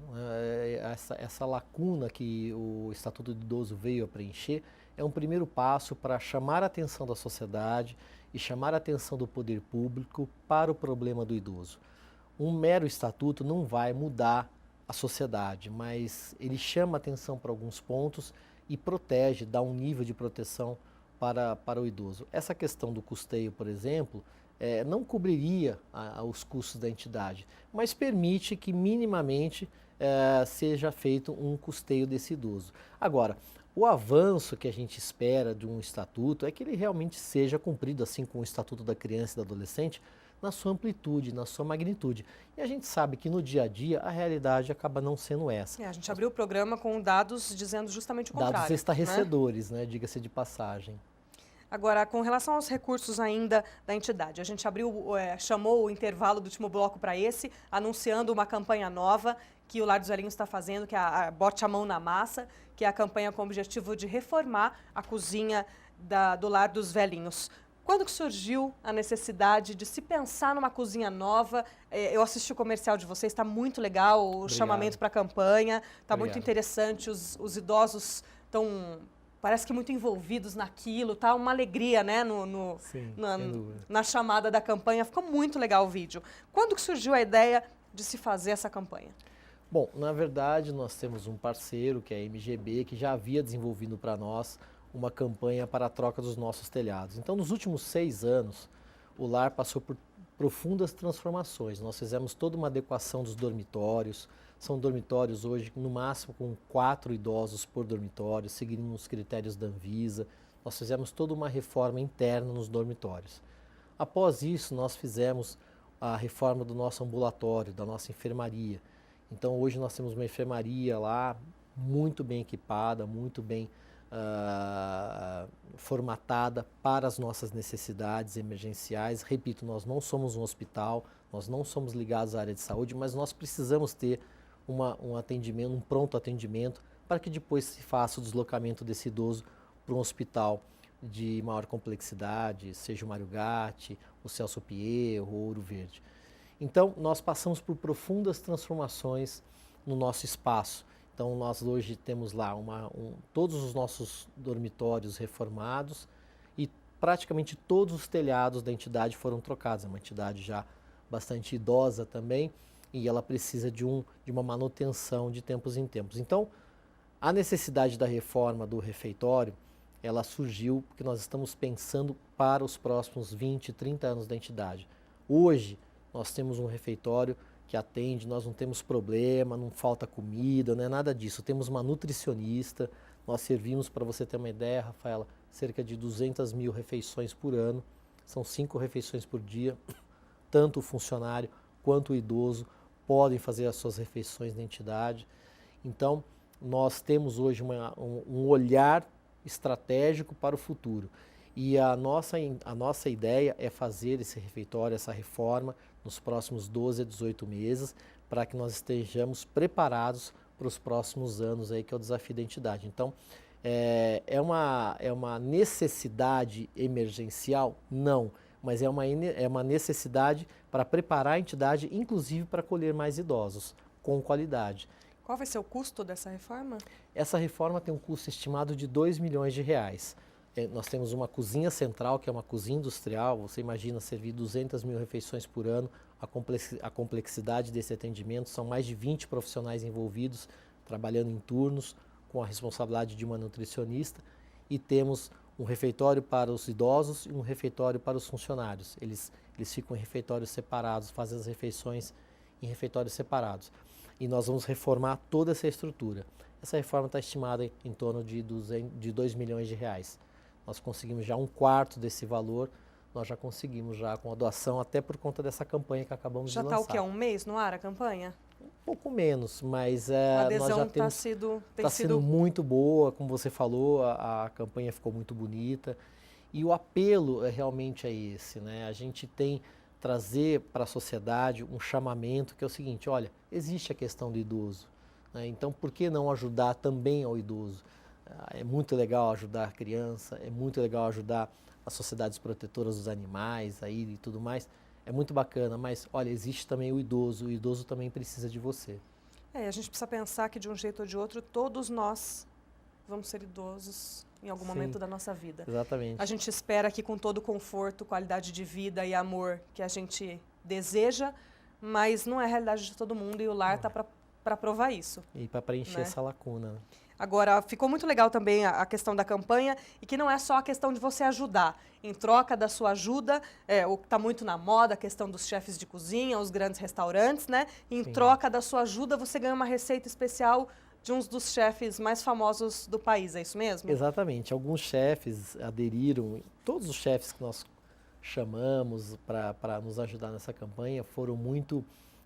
Essa lacuna que o Estatuto do Idoso veio a preencher é um primeiro passo para chamar a atenção da sociedade e chamar a atenção do poder público para o problema do idoso. Um mero estatuto não vai mudar a sociedade, mas ele chama atenção para alguns pontos e protege, dá um nível de proteção para o idoso. Essa questão do custeio, por exemplo, não cobriria os custos da entidade, mas permite que minimamente seja feito um custeio desse idoso. Agora, o avanço que a gente espera de um estatuto é que ele realmente seja cumprido, assim como o Estatuto da Criança e do Adolescente, na sua amplitude, na sua magnitude. E a gente sabe que no dia a dia a realidade acaba não sendo essa. A gente abriu o programa com dados dizendo justamente o contrário. Dados estarrecedores, né? Diga-se de passagem. Agora, com relação aos recursos ainda da entidade, a gente chamou o intervalo do último bloco para esse, anunciando uma campanha nova que o Lar dos Velhinhos está fazendo, que é a Bote a Mão na Massa, que é a campanha com o objetivo de reformar a cozinha do Lar dos Velhinhos. Quando que surgiu a necessidade de se pensar numa cozinha nova? Eu assisti o comercial de vocês, está muito legal, o chamamento para a campanha, está muito interessante, os idosos estão, parece que muito envolvidos naquilo, tá uma alegria, né, na chamada da campanha, ficou muito legal o vídeo. Quando que surgiu a ideia de se fazer essa campanha? Bom, na verdade nós temos um parceiro, que é a MGB, que já havia desenvolvido para nós uma campanha para a troca dos nossos telhados. Então, nos últimos 6 anos, o lar passou por profundas transformações. Nós fizemos toda uma adequação dos dormitórios. São dormitórios hoje, no máximo, com 4 idosos por dormitório, seguindo os critérios da Anvisa. Nós fizemos toda uma reforma interna nos dormitórios. Após isso, nós fizemos a reforma do nosso ambulatório, da nossa enfermaria. Então, hoje nós temos uma enfermaria lá, muito bem equipada, muito bem formatada para as nossas necessidades emergenciais. Repito, nós não somos um hospital, nós não somos ligados à área de saúde, mas nós precisamos ter um atendimento, um pronto atendimento, para que depois se faça o deslocamento desse idoso para um hospital de maior complexidade, seja o Mário Gatti, o Celso Pierro, ou Ouro Verde. Então, nós passamos por profundas transformações no nosso espaço. Então, nós hoje temos lá todos os nossos dormitórios reformados e praticamente todos os telhados da entidade foram trocados. É uma entidade já bastante idosa também e ela precisa de uma manutenção de tempos em tempos. Então, a necessidade da reforma do refeitório, ela surgiu porque nós estamos pensando para os próximos 20, 30 anos da entidade. Hoje, nós temos um refeitório que atende, nós não temos problema, não falta comida, não é nada disso. Temos uma nutricionista, nós servimos, para você ter uma ideia, Rafaela, cerca de 200 mil refeições por ano, são 5 refeições por dia, tanto o funcionário quanto o idoso podem fazer as suas refeições na entidade. Então, nós temos hoje um olhar estratégico para o futuro. E a nossa ideia é fazer esse refeitório, essa reforma, nos próximos 12 a 18 meses, para que nós estejamos preparados para os próximos anos, aí, que é o desafio da entidade. Então, é uma necessidade emergencial? Não, mas é uma necessidade para preparar a entidade, inclusive para acolher mais idosos, com qualidade. Qual vai ser o custo dessa reforma? Essa reforma tem um custo estimado de R$ 2 milhões. Nós temos uma cozinha central, que é uma cozinha industrial, você imagina servir 200 mil refeições por ano, a complexidade desse atendimento, são mais de 20 profissionais envolvidos, trabalhando em turnos, com a responsabilidade de uma nutricionista, e temos um refeitório para os idosos e um refeitório para os funcionários. Eles ficam em refeitórios separados, fazem as refeições em refeitórios separados. E nós vamos reformar toda essa estrutura. Essa reforma está estimada em torno de R$ 2 milhões. Nós conseguimos já um quarto desse valor, nós já conseguimos já com a doação, até por conta dessa campanha que acabamos de lançar. Já está o quê? Um mês no ar a campanha? Um pouco menos, mas a adesão nós já temos... Está sendo muito boa, como você falou, a campanha ficou muito bonita. E o apelo realmente é esse, né? A gente tem trazer para a sociedade um chamamento que é o seguinte: olha, existe a questão do idoso, né? Então por que não ajudar também ao idoso? É muito legal ajudar a criança, é muito legal ajudar as sociedades protetoras dos animais aí e tudo mais, é muito bacana, mas olha, existe também o idoso também precisa de você. A gente precisa pensar que de um jeito ou de outro todos nós vamos ser idosos em algum momento da nossa vida. Exatamente. A gente espera que com todo o conforto, qualidade de vida e amor que a gente deseja, mas não é a realidade de todo mundo e o lar está para provar isso. E para preencher essa lacuna. Agora, ficou muito legal também a questão da campanha e que não é só a questão de você ajudar. Em troca da sua ajuda, o que está muito na moda, a questão dos chefes de cozinha, os grandes restaurantes, né? Em troca da sua ajuda, você ganha uma receita especial de um dos chefes mais famosos do país, é isso mesmo? Exatamente. Alguns chefes aderiram, todos os chefes que nós chamamos para nos ajudar nessa campanha foram muito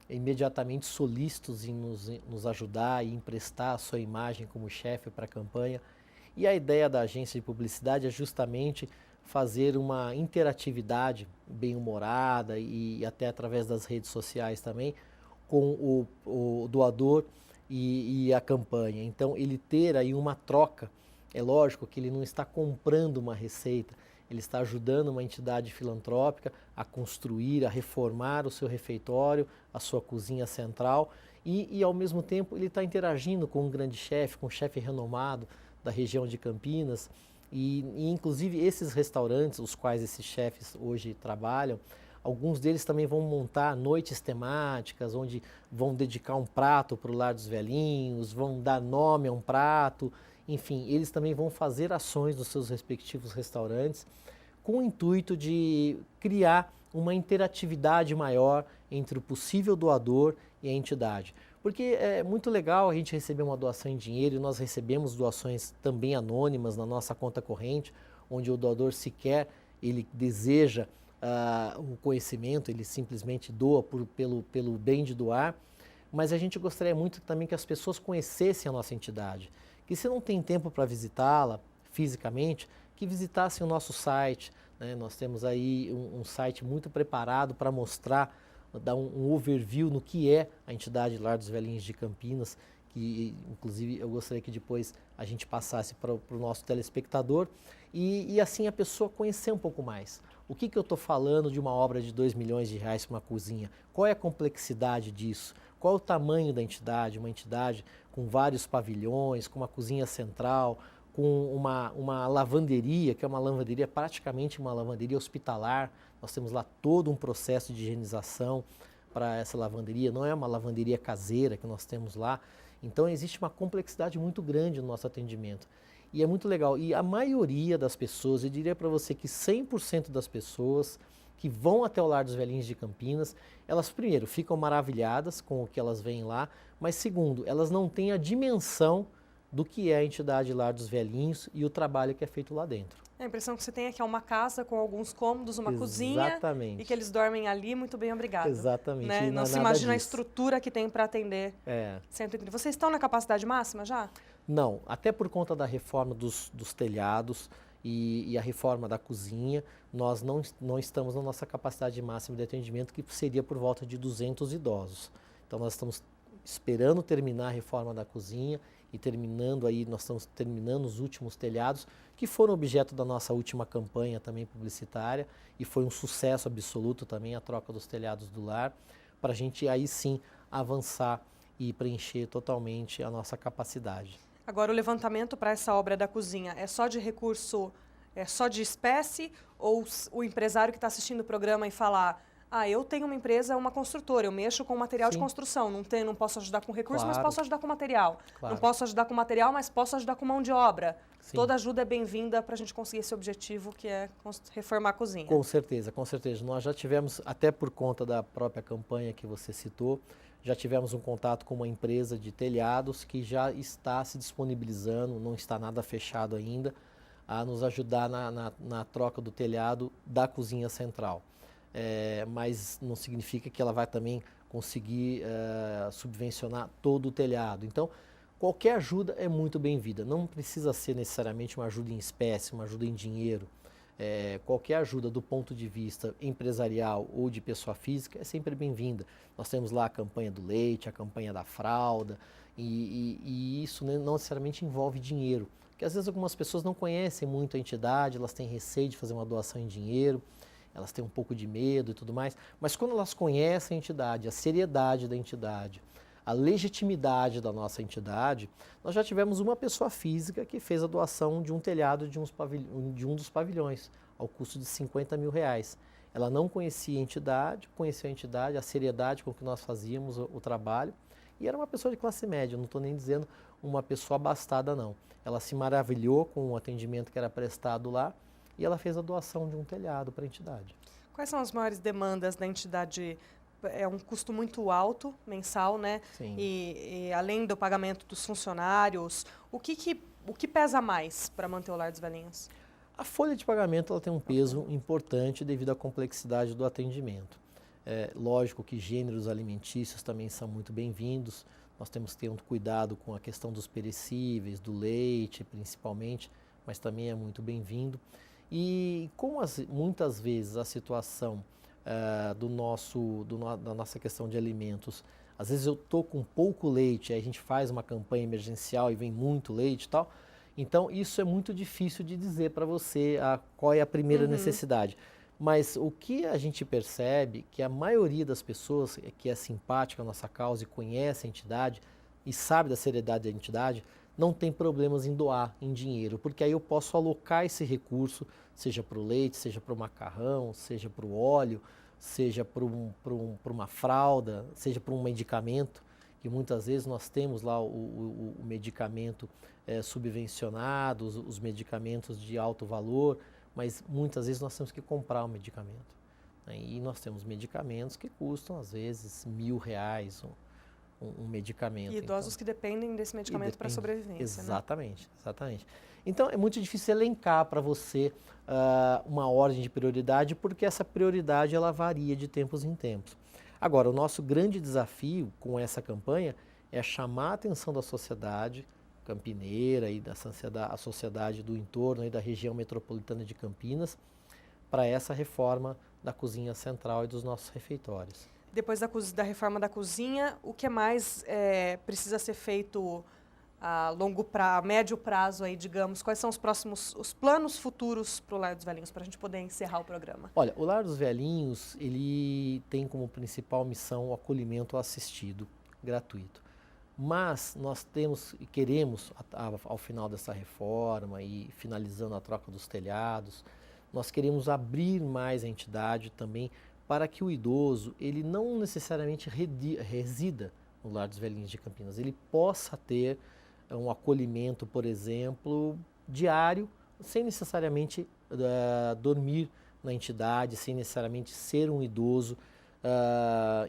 imediatamente solícitos em nos ajudar e emprestar a sua imagem como chefe para a campanha. E a ideia da agência de publicidade é justamente fazer uma interatividade bem-humorada e até através das redes sociais também com o doador e a campanha. Então, ele ter aí uma troca, é lógico que ele não está comprando uma receita, ele está ajudando uma entidade filantrópica a construir, a reformar o seu refeitório, a sua cozinha central e ao mesmo tempo ele está interagindo com um grande chefe, com um chefe renomado da região de Campinas e inclusive esses restaurantes, os quais esses chefes hoje trabalham, alguns deles também vão montar noites temáticas, onde vão dedicar um prato para o Lar dos Velhinhos, vão dar nome a um prato, enfim, eles também vão fazer ações nos seus respectivos restaurantes com o intuito de criar uma interatividade maior entre o possível doador e a entidade. Porque é muito legal a gente receber uma doação em dinheiro e nós recebemos doações também anônimas na nossa conta corrente, onde o doador sequer ele deseja o conhecimento, ele simplesmente doa pelo bem de doar, mas a gente gostaria muito também que as pessoas conhecessem a nossa entidade, que se não tem tempo para visitá-la fisicamente, que visitassem o nosso site, né? Nós temos aí um site muito preparado para mostrar, dar um overview no que é a entidade Lar dos Velhinhos de Campinas, que inclusive eu gostaria que depois a gente passasse para o nosso telespectador e assim a pessoa conhecer um pouco mais. O que eu estou falando de uma obra de R$ 2 milhões para uma cozinha? Qual é a complexidade disso? Qual é o tamanho da entidade? Uma entidade com vários pavilhões, com uma cozinha central, com uma lavanderia, que é uma lavanderia, praticamente uma lavanderia hospitalar. Nós temos lá todo um processo de higienização para essa lavanderia, não é uma lavanderia caseira que nós temos lá. Então existe uma complexidade muito grande no nosso atendimento. E é muito legal. E a maioria das pessoas, eu diria para você que 100% das pessoas que vão até o Lar dos Velhinhos de Campinas, elas primeiro ficam maravilhadas com o que elas veem lá, mas segundo, elas não têm a dimensão do que é a entidade Lar dos Velhinhos e o trabalho que é feito lá dentro. A impressão que você tem é que é uma casa com alguns cômodos, uma cozinha, Exatamente. e que eles dormem ali, muito bem, obrigado. Exatamente. Né? E Não se nada imagina a disso. estrutura que tem para atender 130. Vocês estão na capacidade máxima já? Não, até por conta da reforma dos telhados e a reforma da cozinha, nós não estamos na nossa capacidade máxima de atendimento, que seria por volta de 200 idosos. Então nós estamos esperando terminar a reforma da cozinha e nós estamos terminando os últimos telhados, que foram objeto da nossa última campanha também publicitária, e foi um sucesso absoluto também a troca dos telhados do lar, para a gente aí sim avançar e preencher totalmente a nossa capacidade. Agora, o levantamento para essa obra da cozinha é só de recurso, é só de espécie, ou o empresário que está assistindo o programa e falar: eu tenho uma empresa, uma construtora, eu mexo com material de construção, não posso ajudar com recurso, mas posso ajudar com material. Claro. Não posso ajudar com material, mas posso ajudar com mão de obra. Sim. Toda ajuda é bem-vinda para a gente conseguir esse objetivo, que é reformar a cozinha. Com certeza, com certeza. Nós já tivemos, até por conta da própria campanha que você citou, já tivemos um contato com uma empresa de telhados que já está se disponibilizando, não está nada fechado ainda, a nos ajudar na troca do telhado da cozinha central. Mas não significa que ela vai também conseguir subvencionar todo o telhado. Então, qualquer ajuda é muito bem-vinda. Não precisa ser necessariamente uma ajuda em espécie, uma ajuda em dinheiro. Qualquer ajuda do ponto de vista empresarial ou de pessoa física é sempre bem-vinda. Nós temos lá a campanha do leite, a campanha da fralda, e isso não necessariamente envolve dinheiro. Porque às vezes algumas pessoas não conhecem muito a entidade, elas têm receio de fazer uma doação em dinheiro, elas têm um pouco de medo e tudo mais, mas quando elas conhecem a entidade, a seriedade da entidade, a legitimidade da nossa entidade, nós já tivemos uma pessoa física que fez a doação de um telhado de um dos pavilhões, ao custo de R$50 mil. Ela não conhecia a entidade, conheceu a entidade, a seriedade com que nós fazíamos o trabalho, e era uma pessoa de classe média, não estou nem dizendo uma pessoa abastada não. Ela se maravilhou com o atendimento que era prestado lá, e ela fez a doação de um telhado para a entidade. Quais são as maiores demandas da entidade? É um custo muito alto, mensal, né? Sim. E além do pagamento dos funcionários, o que pesa mais para manter o Lar dos Velhinhos? A folha de pagamento ela tem um peso importante devido à complexidade do atendimento. Lógico que gêneros alimentícios também são muito bem-vindos. Nós temos que ter um cuidado com a questão dos perecíveis, do leite principalmente, mas também é muito bem-vindo. E como muitas vezes a situação da nossa questão de alimentos, às vezes eu estou com pouco leite, aí a gente faz uma campanha emergencial e vem muito leite e tal, então isso é muito difícil de dizer para você qual é a primeira necessidade. Mas o que a gente percebe que a maioria das pessoas que é simpática à nossa causa e conhece a entidade e sabe da seriedade da entidade, não tem problemas em doar em dinheiro, porque aí eu posso alocar esse recurso, seja para o leite, seja para o macarrão, seja para o óleo, seja para uma fralda, seja para um medicamento, que muitas vezes nós temos lá o medicamento subvencionado, os medicamentos de alto valor, mas muitas vezes nós temos que comprar o medicamento. Né? E nós temos medicamentos que custam às vezes R$1.000, um medicamento. E idosos que dependem desse medicamento para sobrevivência. Exatamente, né? Exatamente. Então é muito difícil elencar para você uma ordem de prioridade, porque essa prioridade ela varia de tempos em tempos. Agora, o nosso grande desafio com essa campanha é chamar a atenção da sociedade campineira e a sociedade do entorno e da região metropolitana de Campinas para essa reforma da cozinha central e dos nossos refeitórios. Depois da reforma da cozinha, o que mais precisa ser feito a médio prazo aí, digamos? Quais são os planos futuros para o Lar dos Velhinhos, para a gente poder encerrar o programa? Olha, o Lar dos Velhinhos, ele tem como principal missão o acolhimento assistido gratuito. Mas nós temos e queremos, ao final dessa reforma e finalizando a troca dos telhados, nós queremos abrir mais a entidade também para que o idoso, ele não necessariamente resida no Lar dos Velhinhos de Campinas, ele possa ter um acolhimento, por exemplo, diário, sem necessariamente dormir na entidade, sem necessariamente ser um idoso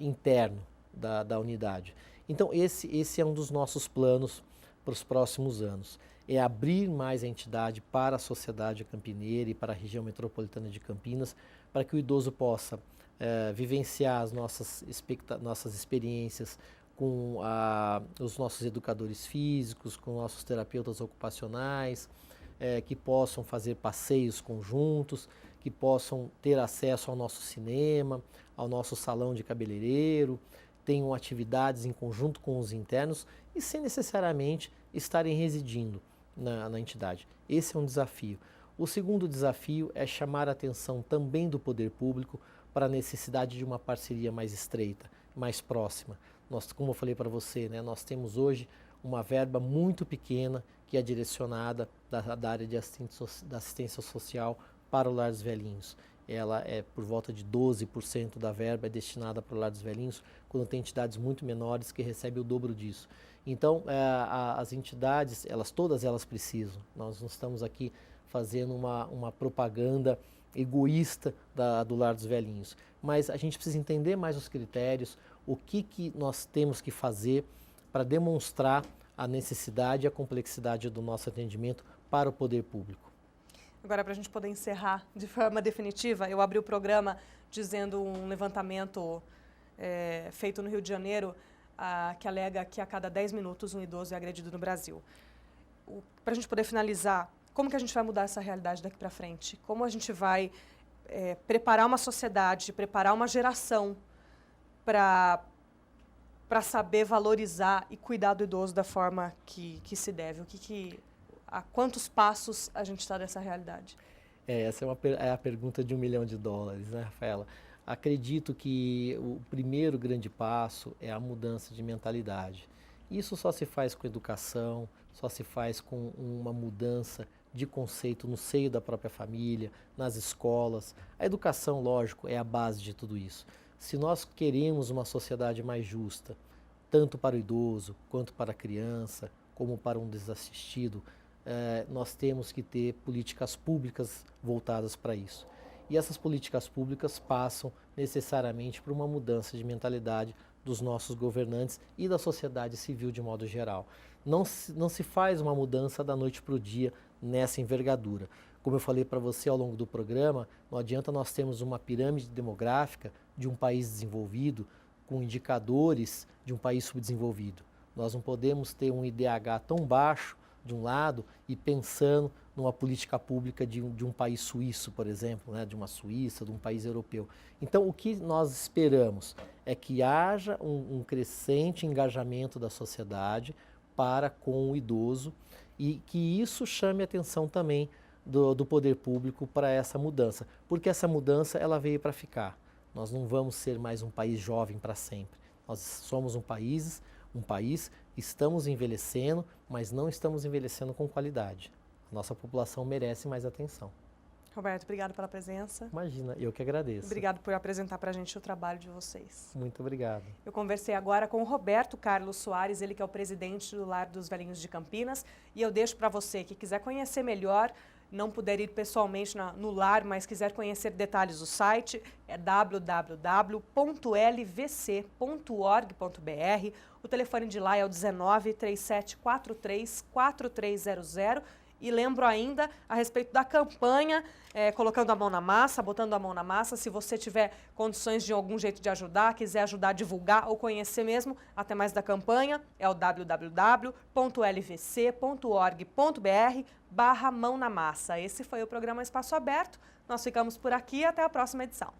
interno da unidade. Então esse é um dos nossos planos para os próximos anos. É abrir mais a entidade para a sociedade campineira e para a região metropolitana de Campinas, para que o idoso possa vivenciar as nossas experiências com os nossos educadores físicos, com nossos terapeutas ocupacionais, que possam fazer passeios conjuntos, que possam ter acesso ao nosso cinema, ao nosso salão de cabeleireiro, tenham atividades em conjunto com os internos e sem necessariamente estarem residindo na entidade. Esse é um desafio. O segundo desafio é chamar a atenção também do poder público para a necessidade de uma parceria mais estreita, mais próxima. Nós, como eu falei para você, né, nós temos hoje uma verba muito pequena que é direcionada da área de assistência social para o Lar dos Velhinhos. Ela é por volta de 12% da verba é destinada para o Lar dos Velhinhos, quando tem entidades muito menores que recebem o dobro disso. Então, as entidades, todas elas precisam. Nós não estamos aqui fazendo uma propaganda egoísta do Lar dos Velhinhos, mas a gente precisa entender mais os critérios, o que nós temos que fazer para demonstrar a necessidade e a complexidade do nosso atendimento para o poder público. Agora, para a gente poder encerrar de forma definitiva, eu abri o programa dizendo um levantamento feito no Rio de Janeiro, que alega que a cada 10 minutos um idoso é agredido no Brasil. Para a gente poder finalizar, como que a gente vai mudar essa realidade daqui para frente? Como a gente vai preparar uma sociedade, preparar uma geração para saber valorizar e cuidar do idoso da forma que se deve? A quantos passos a gente está dessa realidade? Essa é a pergunta de $1 milhão, né, Rafaela? Acredito que o primeiro grande passo é a mudança de mentalidade. Isso só se faz com educação, só se faz com uma mudança de conceito no seio da própria família, nas escolas. A educação, lógico, é a base de tudo isso. Se nós queremos uma sociedade mais justa, tanto para o idoso, quanto para a criança, como para um desassistido, nós temos que ter políticas públicas voltadas para isso. E essas políticas públicas passam necessariamente por uma mudança de mentalidade dos nossos governantes e da sociedade civil de modo geral. Não se faz uma mudança da noite para o dia nessa envergadura. Como eu falei para você ao longo do programa, não adianta nós termos uma pirâmide demográfica de um país desenvolvido com indicadores de um país subdesenvolvido. Nós não podemos ter um IDH tão baixo de um lado e pensando numa política pública de um país suíço, por exemplo, né, de uma Suíça, de um país europeu. Então, o que nós esperamos é que haja um crescente engajamento da sociedade para com o idoso e que isso chame a atenção também do poder público para essa mudança, porque essa mudança ela veio para ficar. Nós não vamos ser mais um país jovem para sempre. Nós somos um país, estamos envelhecendo, mas não estamos envelhecendo com qualidade. A nossa população merece mais atenção. Roberto, obrigado pela presença. Imagina, eu que agradeço. Obrigado por apresentar para a gente o trabalho de vocês. Muito obrigado. Eu conversei agora com o Roberto Carlos Soares, ele que é o presidente do Lar dos Velhinhos de Campinas, e eu deixo para você que quiser conhecer melhor, não puder ir pessoalmente no lar, mas quiser conhecer detalhes do site, é www.lvc.org.br. O telefone de lá é o 19 3743 4300. E lembro ainda a respeito da campanha, colocando a mão na massa, botando a mão na massa. Se você tiver condições de algum jeito de ajudar, quiser ajudar a divulgar ou conhecer mesmo, até mais da campanha, é o www.lvc.org.br/mão na massa. Esse foi o programa Espaço Aberto. Nós ficamos por aqui e até a próxima edição.